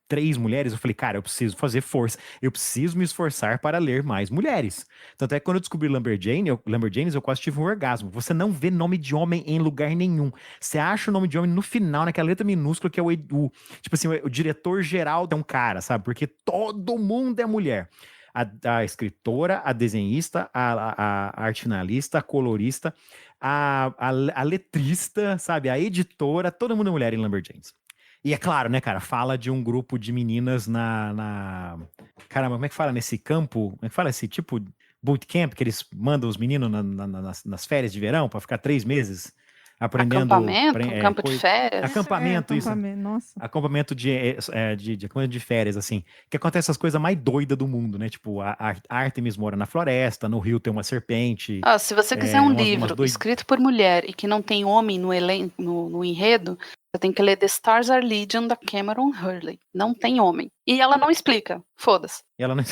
3 mulheres, eu falei, cara, eu preciso fazer força, eu preciso me esforçar para ler mais mulheres. Tanto é que quando eu descobri Lumberjanes, eu quase tive um orgasmo. Você não vê nome de homem em lugar nenhum. Você acha o nome de homem no final, naquela letra minúscula, que é tipo assim, o diretor-geral é um cara, sabe? Porque todo mundo é mulher. A escritora, a desenhista, a arte finalista, a colorista, a letrista, sabe? A editora, todo mundo é mulher em Lumberjanes. E é claro, né, cara, fala de um grupo de meninas Caramba, como é que fala nesse campo? Como é que fala esse tipo bootcamp que eles mandam os meninos nas férias de verão para ficar 3 meses aprendendo... Acampamento, campo de férias. Acampamento, isso. Nossa. Acampamento de férias, assim. Que acontece as coisas mais doidas do mundo, né? Tipo, a Artemis mora na floresta, no rio tem uma serpente. Se você quiser um livro escrito por mulher e que não tem homem no enredo, você tem que ler The Stars Are Legion, da Cameron Hurley. Não tem homem. E ela não explica. Foda-se. Ela não...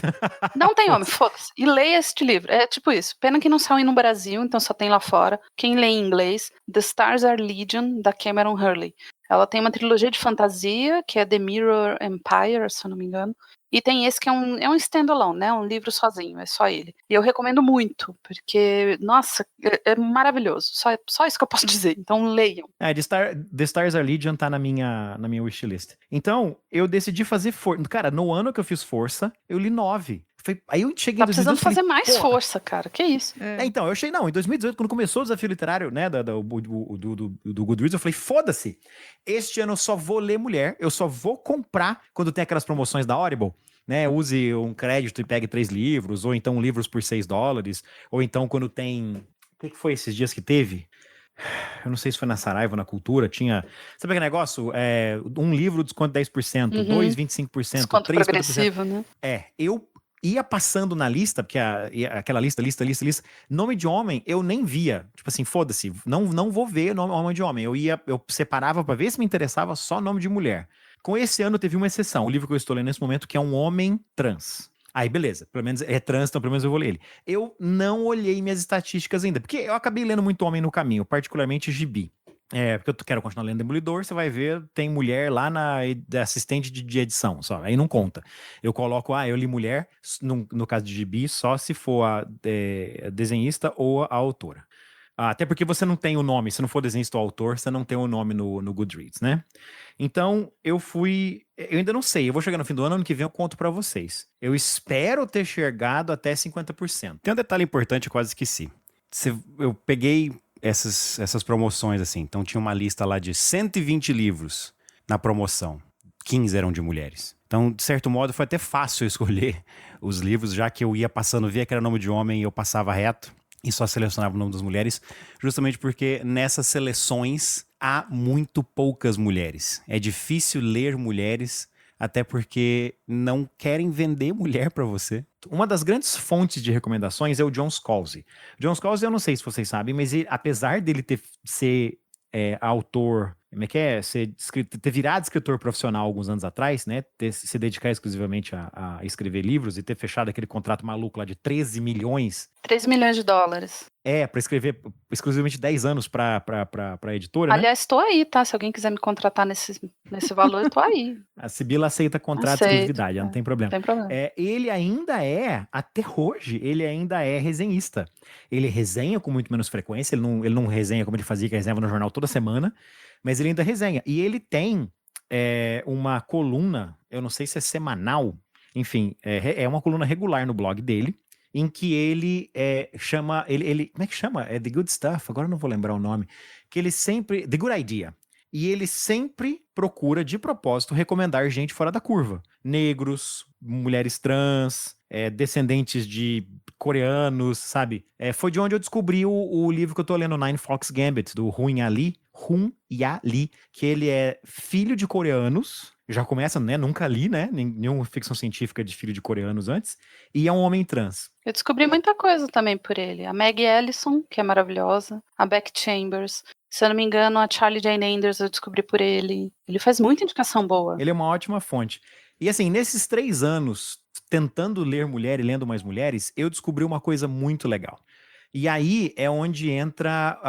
Não tem homem, foda-se. E leia este livro. É tipo isso. Pena que não saiu no Brasil, então só tem lá fora. Quem lê em inglês, The Stars Are Legion, da Cameron Hurley. Ela tem uma trilogia de fantasia, que é The Mirror Empire, se eu não me engano. E tem esse que é um standalone, né? Um livro sozinho, é só ele. E eu recomendo muito, porque, nossa, é maravilhoso. Só isso que eu posso dizer. Então leiam. The Stars Are Legion tá na minha wishlist. Então, eu decidi fazer força. Cara, no ano que eu fiz força, eu li 9. Aí eu cheguei em 2018. Tá precisando fazer mais força, cara. Que isso? Então, eu achei, não, em 2018, quando começou o desafio literário, né, do Goodreads, eu falei, foda-se, este ano eu só vou ler mulher, eu só vou comprar quando tem aquelas promoções da Audible, né, use um crédito e pegue 3 livros, ou então livros por $6, ou então quando tem... O que foi esses dias que teve? Eu não sei se foi na Saraiva, na Cultura, tinha... Sabe aquele negócio? Um livro, desconto 10%, 2, 25%, desconto 3, progressivo, 50%. Né? Eu ia passando na lista, porque aquela lista, nome de homem, eu nem via. Tipo assim, foda-se, não vou ver nome de homem. Eu separava pra ver se me interessava só nome de mulher. Com esse ano teve uma exceção, o livro que eu estou lendo nesse momento, que é um homem trans. Aí, beleza, pelo menos é trans, então pelo menos eu vou ler ele. Eu não olhei minhas estatísticas ainda, porque eu acabei lendo muito homem no caminho, particularmente gibi. Porque eu quero continuar lendo Demolidor, você vai ver, tem mulher lá na assistente de edição, só, aí não conta. Eu coloco, eu li mulher, no caso de gibi, só se for a desenhista ou a autora. Até porque você não tem o nome, se não for desenhista ou autor, você não tem o nome no Goodreads, né? Então, eu ainda não sei, eu vou chegar no fim do ano que vem eu conto pra vocês. Eu espero ter chegado até 50%. Tem um detalhe importante, eu quase esqueci. Eu peguei essas promoções, assim. Então tinha uma lista lá de 120 livros na promoção. 15 eram de mulheres. Então, de certo modo, foi até fácil eu escolher os livros, já que eu ia passando, via que era nome de homem e eu passava reto e só selecionava o nome das mulheres, justamente porque nessas seleções há muito poucas mulheres. É difícil ler mulheres, até porque não querem vender mulher para você. Uma das grandes fontes de recomendações é o John Scalzi. John Scalzi, eu não sei se vocês sabem, mas apesar dele ser autor como é que é? Ter virado escritor profissional alguns anos atrás, né? Se dedicar exclusivamente a escrever livros e ter fechado aquele contrato maluco lá de 13 milhões. 13 milhões de dólares. Para escrever exclusivamente 10 anos pra editora, né? Aliás, estou aí, tá? Se alguém quiser me contratar nesse valor, eu tô aí. A Sibila aceita contrato de exclusividade, não tem problema. Não tem problema. Ele ainda até hoje, ele ainda é resenhista. Ele resenha com muito menos frequência, ele não resenha como ele fazia, que resenhava no jornal toda semana, mas ele ainda resenha. E ele tem uma coluna, eu não sei se é semanal, enfim, é uma coluna regular no blog dele, em que ele chama, como é que chama? É The Good Stuff, agora eu não vou lembrar o nome, que ele sempre, The Good Idea, e ele sempre procura, de propósito, recomendar gente fora da curva, negros, mulheres trans, descendentes de coreanos, sabe? Foi de onde eu descobri o livro que eu tô lendo, Nine Fox Gambit, do Hun Ya-Lee, que ele é filho de coreanos, já começa, né? Nunca li, né? Nenhuma ficção científica de filho de coreanos antes. E é um homem trans. Eu descobri muita coisa também por ele. A Maggie Ellison, que é maravilhosa. A Beck Chambers. Se eu não me engano, a Charlie Jane Anders eu descobri por ele. Ele faz muita indicação boa. Ele é uma ótima fonte. E assim, nesses 3 anos, tentando ler mulher e lendo mais mulheres, eu descobri uma coisa muito legal. E aí é onde entra,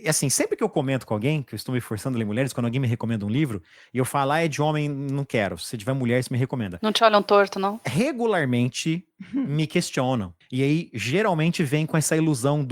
assim, sempre que eu comento com alguém, que eu estou me forçando a ler mulheres, quando alguém me recomenda um livro, e eu falo, é de homem, não quero. Se tiver mulher, você me recomenda. Não te olham torto, não? Regularmente me questionam. E aí, geralmente, vem com essa ilusão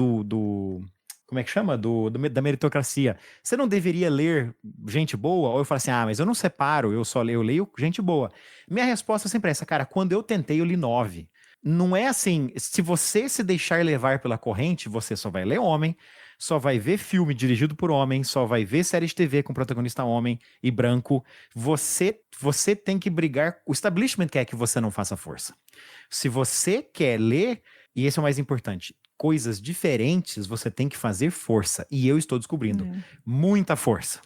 como é que chama? Da meritocracia. Você não deveria ler gente boa? Ou eu falo assim, mas eu não separo, eu leio gente boa. Minha resposta sempre é essa, cara, quando eu tentei, eu li 9. Não é assim, se você se deixar levar pela corrente, você só vai ler homem, só vai ver filme dirigido por homem, só vai ver série de TV com protagonista homem e branco. Você tem que brigar, o establishment quer que você não faça força. Se você quer ler, e esse é o mais importante, coisas diferentes, você tem que fazer força. E eu estou descobrindo muita força.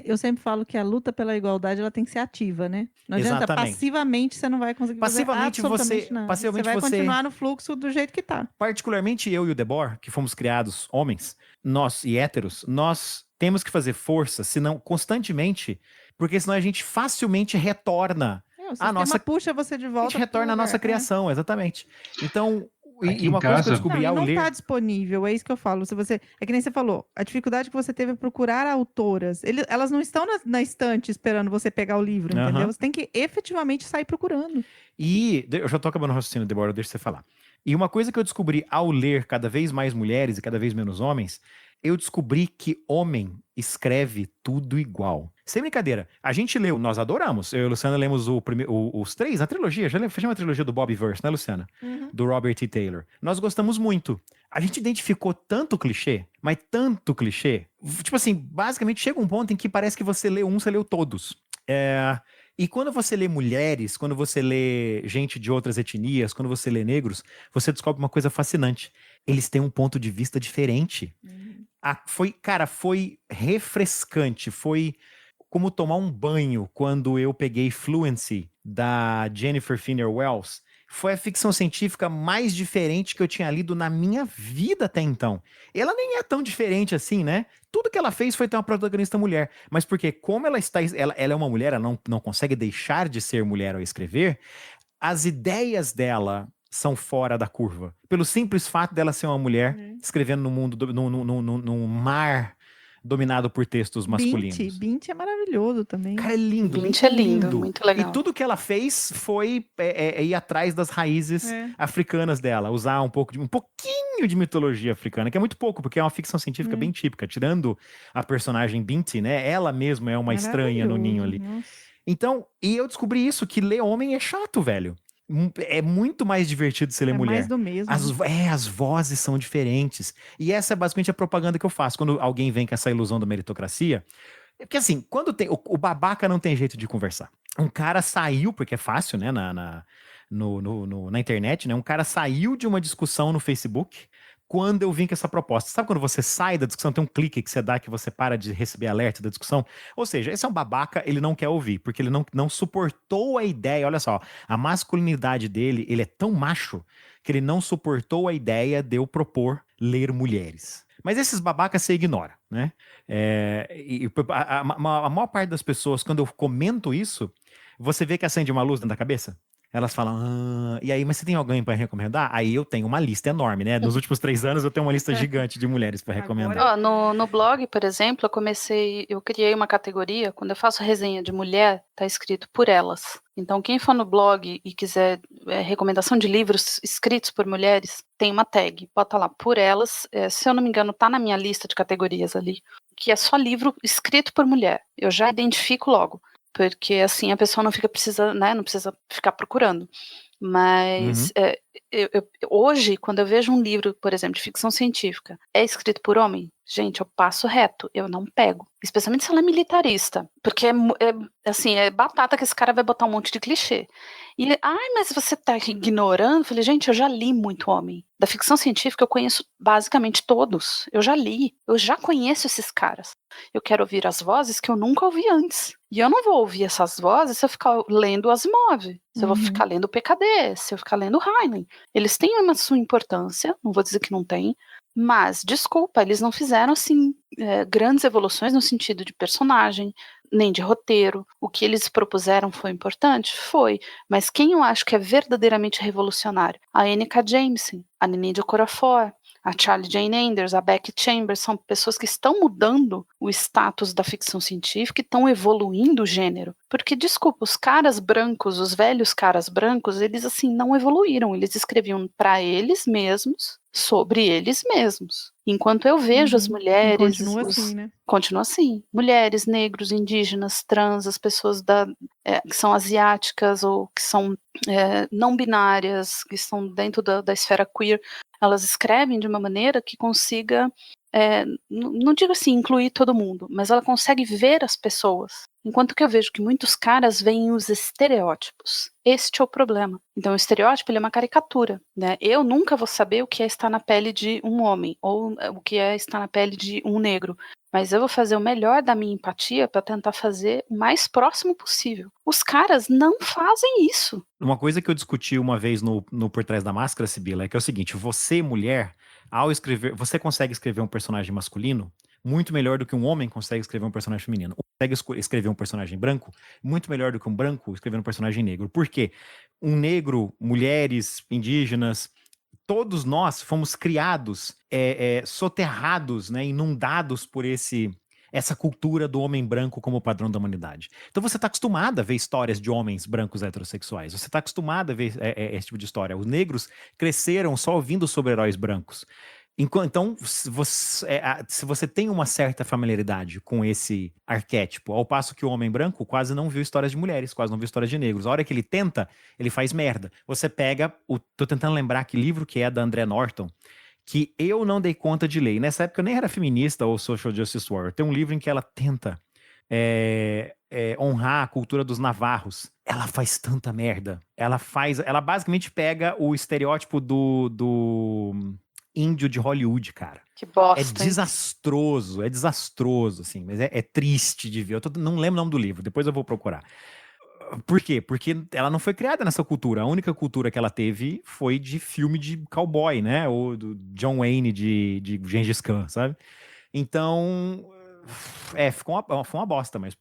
Eu sempre falo que a luta pela igualdade ela tem que ser ativa, né? Não adianta, Exatamente. passivamente você não vai conseguir fazer absolutamente nada. Você vai continuar no fluxo do jeito que tá. Particularmente eu e o Debor, que fomos criados homens, nós e héteros, nós temos que fazer força, senão constantemente, porque senão a gente facilmente retorna a nossa... puxa você de volta. A gente retorna à nossa criação, exatamente. Então... E uma coisa que eu descobri ao ler... Não está disponível, é isso que eu falo. É que nem você falou, a dificuldade que você teve é procurar autoras. Elas não estão na estante esperando você pegar o livro, entendeu? Você tem que efetivamente sair procurando. E eu já tô acabando o raciocínio, Débora, deixa você falar. E uma coisa que eu descobri ao ler cada vez mais mulheres e cada vez menos homens, eu descobri que homem escreve tudo igual. Sem brincadeira. A gente leu, nós adoramos. Eu e a Luciana lemos os 3, a trilogia. Já fechamos a trilogia do Bobbyverse, né, Luciana? Do Robert T. Taylor. Nós gostamos muito. A gente identificou tanto clichê, mas tanto clichê. Tipo assim, basicamente chega um ponto em que parece que você lê você leu todos. E quando você lê mulheres, quando você lê gente de outras etnias, quando você lê negros, você descobre uma coisa fascinante. Eles têm um ponto de vista diferente. Foi refrescante, foi como tomar um banho quando eu peguei Fluency, da Jennifer Finner Wells. Foi a ficção científica mais diferente que eu tinha lido na minha vida até então. Ela nem é tão diferente assim, né? Tudo que ela fez foi ter uma protagonista mulher. Mas porque como ela é uma mulher, ela não consegue deixar de ser mulher ao escrever, as ideias dela são fora da curva. Pelo simples fato dela ser uma mulher escrevendo no mundo, num mar dominado por textos masculinos. Bint é maravilhoso também. Cara, é lindo. Bint é lindo, muito legal. E tudo que ela fez foi ir atrás das raízes africanas dela, usar um pouquinho de mitologia africana, que é muito pouco, porque é uma ficção científica bem típica, tirando a personagem Bint, né? Ela mesma é uma estranha no ninho ali. Nossa. Então, e eu descobri isso, que ler homem é chato, velho. É muito mais divertido você ler mulher. É mais do mesmo. As vozes são diferentes. E essa é basicamente a propaganda que eu faço quando alguém vem com essa ilusão da meritocracia. Porque assim, quando tem... O babaca não tem jeito de conversar. Um cara saiu, porque é fácil, né, na internet, né? Um cara saiu de uma discussão no Facebook quando eu vim com essa proposta. Sabe quando você sai da discussão, tem um clique que você dá que você para de receber alerta da discussão? Ou seja, esse é um babaca, ele não quer ouvir, porque ele não suportou a ideia. Olha só, a masculinidade dele, ele é tão macho que ele não suportou a ideia de eu propor ler mulheres. Mas esses babacas você ignora, né? A maior parte das pessoas, quando eu comento isso, você vê que acende uma luz dentro da cabeça? Elas falam, e aí, mas você tem alguém para recomendar? Aí eu tenho uma lista enorme, né? Nos últimos 3 anos eu tenho uma lista gigante de mulheres para recomendar. No blog, por exemplo, eu criei uma categoria, quando eu faço resenha de mulher, tá escrito por elas. Então, quem for no blog e quiser recomendação de livros escritos por mulheres, tem uma tag, bota lá, por elas, se eu não me engano, tá na minha lista de categorias ali, que é só livro escrito por mulher. Eu já identifico logo, porque assim a pessoa não precisa, né, não precisa ficar procurando. Mas hoje, quando eu vejo um livro, por exemplo, de ficção científica, é escrito por homem, gente, eu passo reto, eu não pego. Especialmente se ela é militarista, porque é batata que esse cara vai botar um monte de clichê. E ele, mas você tá ignorando? Eu falei, gente, eu já li muito homem. Da ficção científica eu conheço basicamente todos. Eu já li, eu já conheço esses caras. Eu quero ouvir as vozes que eu nunca ouvi antes. E eu não vou ouvir essas vozes se eu ficar lendo Asimov, se eu vou ficar lendo PKD, se eu ficar lendo Heinlein. Eles têm uma sua importância, não vou dizer que não tem, mas, desculpa, eles não fizeram, assim, grandes evoluções no sentido de personagem, nem de roteiro. O que eles propuseram foi importante? Foi. Mas quem eu acho que é verdadeiramente revolucionário? A N.K. Jemisin, a Nenide Okorafor, a Charlie Jane Anders, a Becky Chambers, são pessoas que estão mudando o status da ficção científica e estão evoluindo o gênero. Porque, desculpa, os caras brancos, os velhos caras brancos, eles, assim, não evoluíram. Eles escreviam para eles mesmos, sobre eles mesmos. Enquanto eu vejo as mulheres... Continua assim, né? Continua assim. Mulheres, negros, indígenas, trans, as pessoas que são asiáticas ou que são não binárias, que estão dentro da esfera queer, elas escrevem de uma maneira que consiga, não digo assim, incluir todo mundo, mas ela consegue ver as pessoas. Enquanto que eu vejo que muitos caras veem os estereótipos. Este é o problema. Então, o estereótipo ele é uma caricatura, né? Eu nunca vou saber o que é estar na pele de um homem, ou o que é estar na pele de um negro. Mas eu vou fazer o melhor da minha empatia para tentar fazer o mais próximo possível. Os caras não fazem isso. Uma coisa que eu discuti uma vez no Por Trás da Máscara, Sibila, é que é o seguinte, você, mulher, ao escrever, você consegue escrever um personagem masculino muito melhor do que um homem consegue escrever um personagem feminino. Consegue escrever um personagem branco muito melhor do que um branco escrever um personagem negro. Por quê? Um negro, mulheres, indígenas, todos nós fomos criados, soterrados, né, inundados por essa cultura do homem branco como padrão da humanidade. Então você está acostumado a ver histórias de homens brancos heterossexuais. Você está acostumado a ver esse tipo de história. Os negros cresceram só ouvindo sobre heróis brancos. Então, se você tem uma certa familiaridade com esse arquétipo, ao passo que o homem branco quase não viu histórias de mulheres, quase não viu histórias de negros. A hora que ele tenta, ele faz merda. Você pega, tô tentando lembrar que livro que é da André Norton, que eu não dei conta de ler. E nessa época eu nem era feminista ou social justice warrior. Tem um livro em que ela tenta honrar a cultura dos navarros. Ela faz tanta merda. Ela basicamente pega o estereótipo do índio de Hollywood, cara. Que bosta. É desastroso, assim, mas é triste de ver. Não lembro o nome do livro, depois eu vou procurar. Por quê? Porque ela não foi criada nessa cultura. A única cultura que ela teve foi de filme de cowboy, né? Ou do John Wayne de Gengis Khan, sabe? Então, foi uma bosta, mas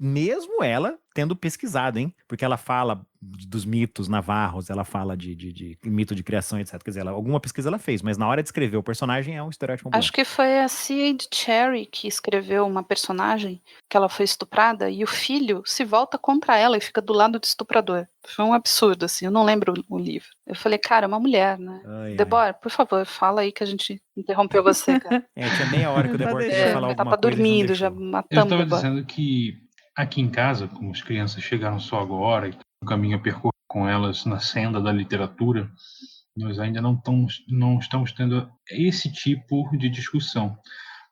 mesmo ela tendo pesquisado, hein? Porque ela fala dos mitos navarros, ela fala de mito de criação, etc. Quer dizer, alguma pesquisa ela fez, mas na hora de escrever o personagem é um estereótipo branco. Acho que foi a Siad Cherry que escreveu uma personagem que ela foi estuprada e o filho se volta contra ela e fica do lado do estuprador. Foi um absurdo, assim, eu não lembro o livro. Eu falei, cara, é uma mulher, né? Deborah, por favor, fala aí que a gente interrompeu você, cara. Tinha meia hora que o Deborah queria falar alguma tava coisa. Dormindo, já matamos. Eu estava dizendo que aqui em casa, como as crianças chegaram só agora e o caminho a percorrer com elas na senda da literatura, nós ainda não estamos tendo esse tipo de discussão.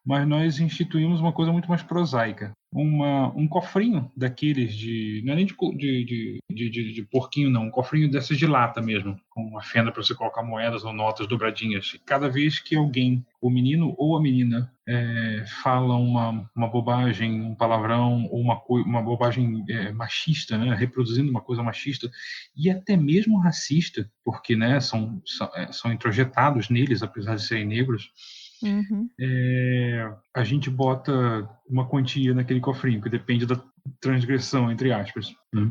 Mas nós instituímos uma coisa muito mais prosaica. Um cofrinho daqueles não é nem de porquinho, não. Um cofrinho dessas de lata mesmo, com uma fenda para você colocar moedas ou notas dobradinhas. Cada vez que alguém, o menino ou a menina, fala uma bobagem, um palavrão ou uma bobagem machista, né, reproduzindo uma coisa machista e até mesmo racista, porque, né, são introjetados neles, apesar de serem negros, Uhum. A gente bota uma quantia naquele cofrinho, que depende da transgressão, entre aspas, né?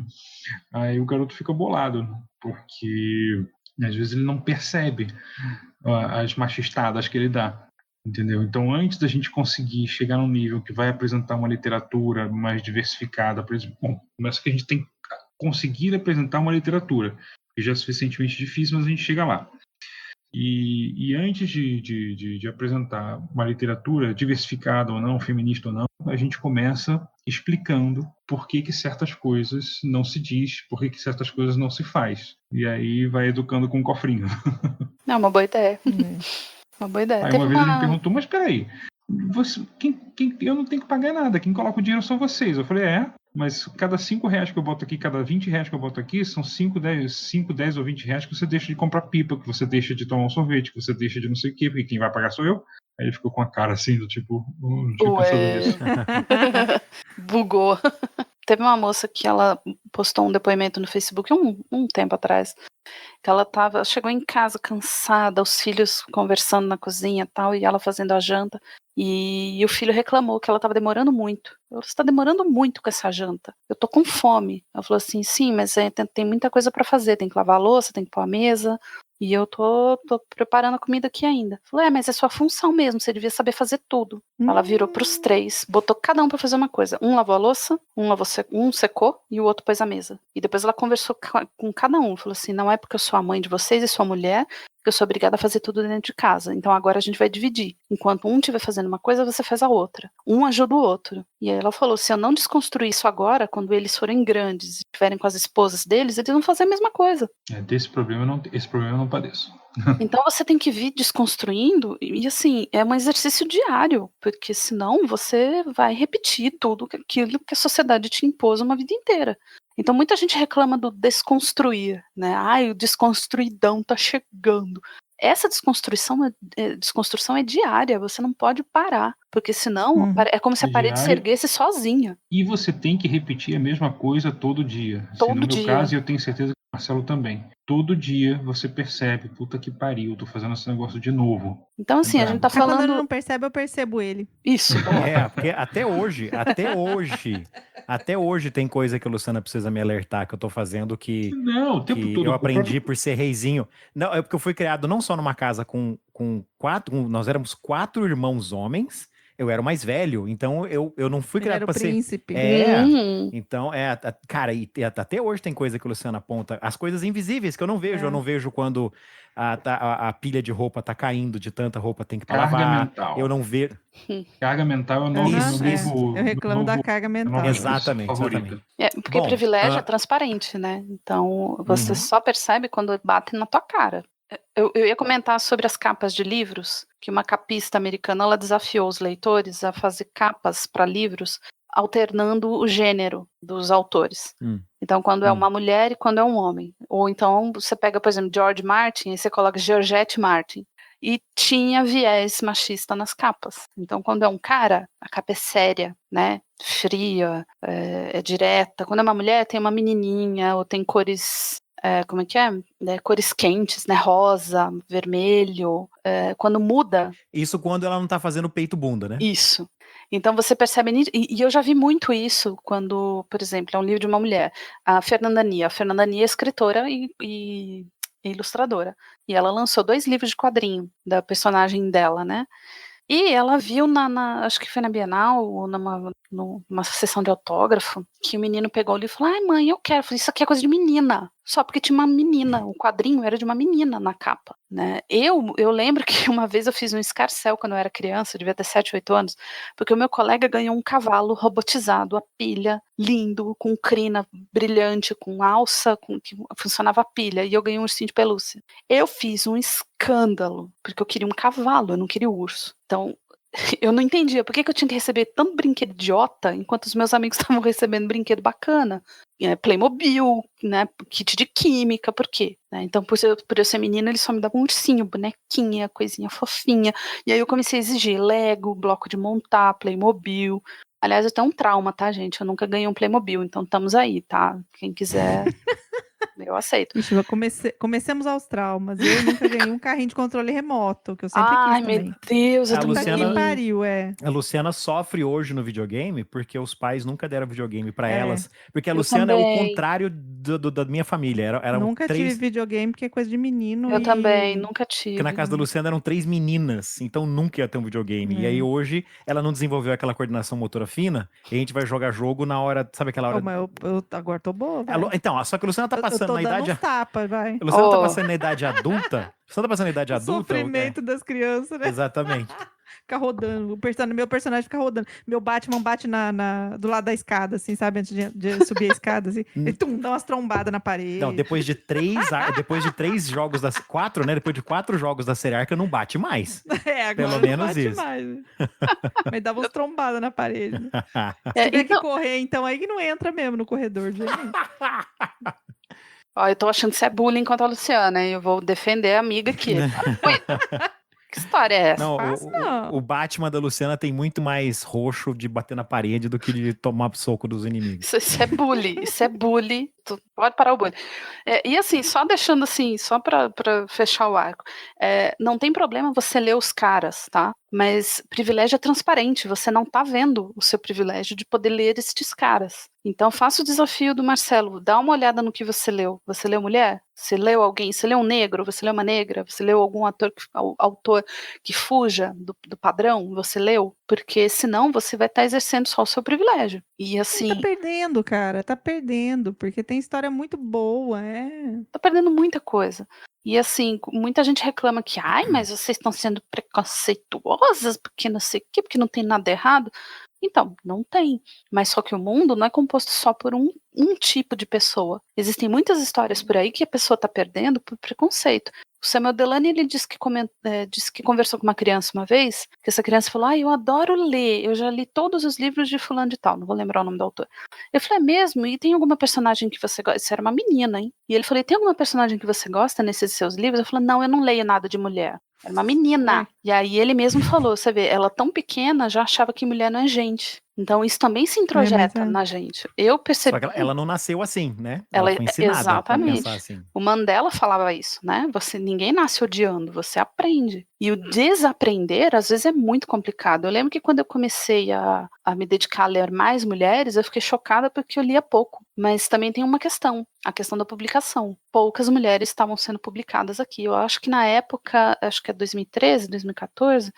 Aí o garoto fica bolado, porque às vezes ele não percebe as machistadas que ele dá, entendeu? Então, antes da gente conseguir chegar num nível que vai apresentar uma literatura mais diversificada, por exemplo, bom, começa que a gente tem que conseguir apresentar uma literatura, que já é suficientemente difícil, mas a gente chega lá. E antes de apresentar uma literatura diversificada ou não, feminista ou não, a gente começa explicando por que certas coisas não se diz, por que certas coisas não se faz. E aí vai educando com um cofrinho. Não, uma boa ideia. É. Uma boa ideia. Aí Teve uma vez ele me perguntou, mas peraí, eu não tenho que pagar nada, quem coloca o dinheiro são vocês. Eu falei, mas cada R$5 que eu boto aqui, cada R$20 que eu boto aqui, são 5, 10 ou R$20 que você deixa de comprar pipa, que você deixa de tomar um sorvete, que você deixa de não sei o quê, porque quem vai pagar sou eu. Aí ele ficou com a cara assim, do tipo, não tinha pensado nisso. Bugou. Teve uma moça que ela postou um depoimento no Facebook um tempo atrás, que ela chegou em casa cansada, os filhos conversando na cozinha e tal, e ela fazendo a janta, e o filho reclamou que ela estava demorando muito. Você está demorando muito com essa janta. Eu tô com fome. Ela falou assim, sim, mas tem muita coisa para fazer, tem que lavar a louça, tem que pôr a mesa, e eu tô preparando a comida aqui ainda. Falei, mas é sua função mesmo, você devia saber fazer tudo. Ela virou pros 3, botou cada um pra fazer uma coisa. Um lavou a louça, um secou e o outro pôs a mesa. E depois ela conversou com cada um, falou assim, não é porque eu sou a mãe de vocês e sua mulher que eu sou obrigada a fazer tudo dentro de casa. Então agora a gente vai dividir. Enquanto um estiver fazendo uma coisa, você faz a outra. Um ajuda o outro. E aí ela falou, se eu não desconstruir isso agora, quando eles forem grandes e estiverem com as esposas deles, eles vão fazer a mesma coisa. Esse problema eu não padeço. Então você tem que vir desconstruindo, e assim, é um exercício diário, porque senão você vai repetir tudo aquilo que a sociedade te impôs uma vida inteira. Então muita gente reclama do desconstruir, né? Ai, o desconstruidão tá chegando. Essa desconstrução é diária, você não pode parar, porque senão é como se a parede se erguesse sozinha. E você tem que repetir a mesma coisa todo dia. No meu caso, e eu tenho certeza que o Marcelo também. Todo dia você percebe, puta que pariu, eu tô fazendo esse negócio de novo. Então assim, a gente tá falando... Quando ele não percebe, eu percebo ele. Isso. Porque até hoje tem coisa que a Luciana precisa me alertar que eu tô fazendo que não, o tempo que todo, eu aprendi por ser reizinho. Não, é porque eu fui criado não só numa casa com 4, nós éramos 4 irmãos homens, eu era o mais velho, então eu não fui criado para ser... príncipe. Então, cara, e até hoje tem coisa que o Luciano aponta, as coisas invisíveis que eu não vejo, eu não vejo quando a pilha de roupa tá caindo, de tanta roupa tem que lavar, mental. Eu não vejo... Carga mental é o nome eu reclamo da carga mental. Exatamente. Porque privilégio é transparente, né? Então, você só percebe quando bate na tua cara. Eu ia comentar sobre as capas de livros, que uma capista americana ela desafiou os leitores a fazer capas para livros alternando o gênero dos autores. Então, quando é uma mulher e quando é um homem. Ou então, você pega, por exemplo, George Martin e você coloca Georgette Martin. E tinha viés machista nas capas. Então, quando é um cara, a capa é séria, né? Fria, é direta. Quando é uma mulher, tem uma menininha, ou tem cores... como é que é? Cores quentes, né? Rosa, vermelho. Quando muda... Isso quando ela não tá fazendo peito-bunda, né? Isso. Então você percebe... E eu já vi muito isso quando, por exemplo, é um livro de uma mulher. A Fernanda Nia. A Fernanda Nia é escritora e ilustradora. E ela lançou 2 livros de quadrinho da personagem dela, né? E ela viu acho que foi na Bienal, ou numa sessão de autógrafo, que o menino pegou o livro e falou, ai mãe, eu quero. Eu falei, isso aqui é coisa de menina. Só porque tinha uma menina, o quadrinho era de uma menina na capa, né? Eu lembro que uma vez eu fiz um escarcéu quando eu era criança, eu devia ter 7, 8 anos, porque o meu colega ganhou um cavalo robotizado, a pilha, lindo, com crina brilhante, com alça, que funcionava a pilha, e eu ganhei um ursinho de pelúcia. Eu fiz um escândalo, porque eu queria um cavalo, eu não queria o urso. Então, eu não entendia por que eu tinha que receber tanto brinquedo idiota enquanto os meus amigos estavam recebendo brinquedo bacana. Playmobil, né, kit de química, por quê? Então, por eu ser menina, eles só me davam um ursinho, bonequinha, coisinha fofinha. E aí eu comecei a exigir Lego, bloco de montar, Playmobil. Aliás, eu tenho um trauma, tá, gente? Eu nunca ganhei um Playmobil, então estamos aí, tá? Quem quiser... eu aceito. Ixi, comecemos aos traumas. Eu nunca ganhei um carrinho de controle remoto, que eu sempre Ai, quis meu também. Deus, eu A também. Luciana- Que pariu, A Luciana sofre hoje no videogame porque os pais nunca deram videogame pra elas. Porque a Eu Luciana é o também. contrário da minha família. Eram Nunca tive 3... videogame, porque é coisa de menino. Eu e... também, nunca Porque tive. na casa da Luciana eram 3 meninas, então nunca ia ter um videogame. E aí hoje ela não desenvolveu aquela coordenação motora fina, e a gente vai jogar jogo na hora, sabe aquela hora... Oh, mas eu agora tô boa, vai. Então, só que a Luciana tá Eu passando tô na dando idade... uns tapas, vai. A Luciana tá Oh. passando na idade adulta. Você tá passando na idade O adulta? sofrimento das crianças, né? Exatamente. Fica rodando. Meu personagem fica rodando. Meu Batman bate do lado da escada, assim, sabe? Antes de subir a escada, assim. Ele dá umas trombadas na parede. Não, depois de 3 jogos das 4, né? Depois de 4 jogos da série Arca, não bate mais. Agora Pelo não menos bate isso. mais. Mas dava umas trombadas na parede. Né? É, Se tiver então, que correr, então aí que não entra mesmo no corredor, gente. ó, eu tô achando que isso é bullying contra a Luciana, hein? Eu vou defender a amiga aqui. Que história é essa? Não, Fácil, não. o Batman da Luciana tem muito mais roxo de bater na parede do que de tomar soco dos inimigos. Isso é bullying, isso é bullying. Tu pode parar o bullying. E assim, só deixando assim, só pra fechar o arco. Não tem problema você ler os caras, tá? Mas privilégio é transparente, você não tá vendo o seu privilégio de poder ler estes caras. Então faça o desafio do Marcelo, dá uma olhada no que você leu. Você leu mulher? Você leu alguém? Você leu um negro? Você leu uma negra? Você leu algum autor que fuja do padrão? Você leu? Porque senão você vai estar exercendo só o seu privilégio. E assim... Tá perdendo, cara, tá perdendo, porque tem história muito boa, Tá perdendo muita coisa. E assim, muita gente reclama que, mas vocês estão sendo preconceituosas, porque não sei o quê, porque não tem nada errado. Então, não tem. Mas só que o mundo não é composto só por um tipo de pessoa. Existem muitas histórias por aí que a pessoa tá perdendo por preconceito. O Samuel Delany, ele disse que conversou com uma criança uma vez, que essa criança falou, eu adoro ler, eu já li todos os livros de fulano de tal, não vou lembrar o nome do autor. Eu falei, mesmo? E tem alguma personagem que você gosta? Isso era uma menina, hein? E ele falou, tem alguma personagem que você gosta nesses seus livros? Eu falei, não, eu não leio nada de mulher. Era uma menina. E aí ele mesmo falou, você vê, ela tão pequena já achava que mulher não é gente. Então isso também se introjeta na gente. Eu percebi. Só que ela não nasceu assim, né? Ela foi ensinada exatamente. a pensar assim. O Mandela falava isso, né? Ninguém nasce odiando, você aprende. E o desaprender, às vezes, é muito complicado. Eu lembro que quando eu comecei a me dedicar a ler mais mulheres, eu fiquei chocada porque eu lia pouco. Mas também tem uma questão, a questão da publicação. Poucas mulheres estavam sendo publicadas aqui. Eu acho que na época, acho que é 2013, 2014...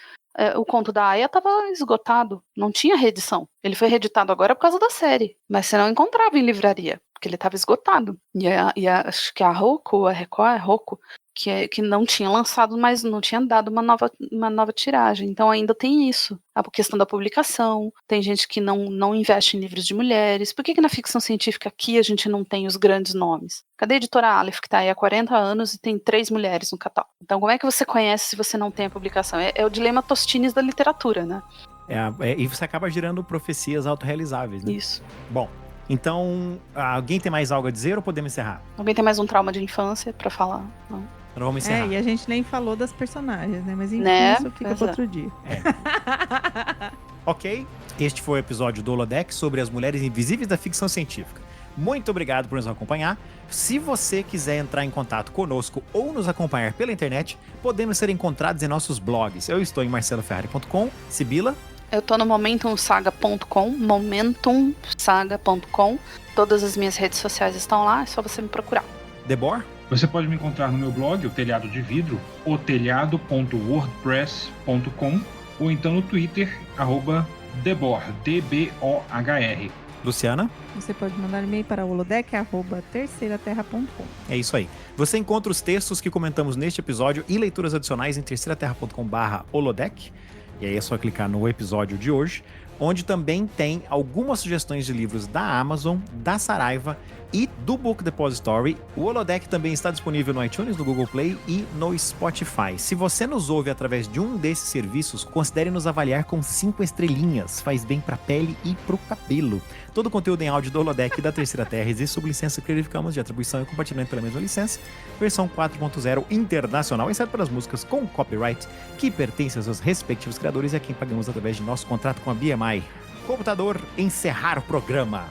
o conto da Aya estava esgotado, não tinha reedição. Ele foi reeditado agora por causa da série, mas você não encontrava em livraria, porque ele estava esgotado. Acho que a Record, que não tinha lançado, mas não tinha dado uma nova tiragem. Então ainda tem isso. A questão da publicação, tem gente que não investe em livros de mulheres. Por que na ficção científica aqui a gente não tem os grandes nomes? Cadê a editora Aleph, que está aí há 40 anos e tem 3 mulheres no catálogo? Então como é que você conhece se você não tem a publicação? É o dilema Tostines da literatura, né? E você acaba gerando profecias autorrealizáveis, né? Isso. Bom, então, alguém tem mais algo a dizer ou podemos encerrar? Alguém tem mais um trauma de infância pra falar? Não. Então vamos encerrar. E a gente nem falou das personagens, né? Mas enfim, isso fica para outro dia. Ok, este foi o episódio do Holodeck sobre as mulheres invisíveis da ficção científica. Muito obrigado por nos acompanhar. Se você quiser entrar em contato conosco ou nos acompanhar pela internet, podemos ser encontrados em nossos blogs. Eu estou em marceloferrari.com. Sibila? Eu tô no momentumsaga.com. Todas as minhas redes sociais estão lá, é só você me procurar. Debor? Você pode me encontrar no meu blog, o Telhado de Vidro, otelhado.wordpress.com, ou então no Twitter, @Debor, DBOHR. Luciana? Você pode mandar e-mail para holodeck@terceiraterra.com. É isso aí. Você encontra os textos que comentamos neste episódio e leituras adicionais em terceiraterra.com/holodeck. E aí é só clicar no episódio de hoje, onde também tem algumas sugestões de livros da Amazon, da Saraiva e do Book Depository. O Holodeck também está disponível no iTunes, no Google Play e no Spotify. Se você nos ouve através de um desses serviços, considere nos avaliar com 5 estrelinhas. Faz bem pra pele e pro cabelo. Todo o conteúdo em áudio do Holodeck da Terceira Terra existe sob licença Creative Commons de atribuição e compartilhamento pela mesma licença, versão 4.0 internacional, exceto para as músicas com copyright, que pertencem aos seus respectivos criadores e a quem pagamos através de nosso contrato com a BMI. Computador, encerrar o programa.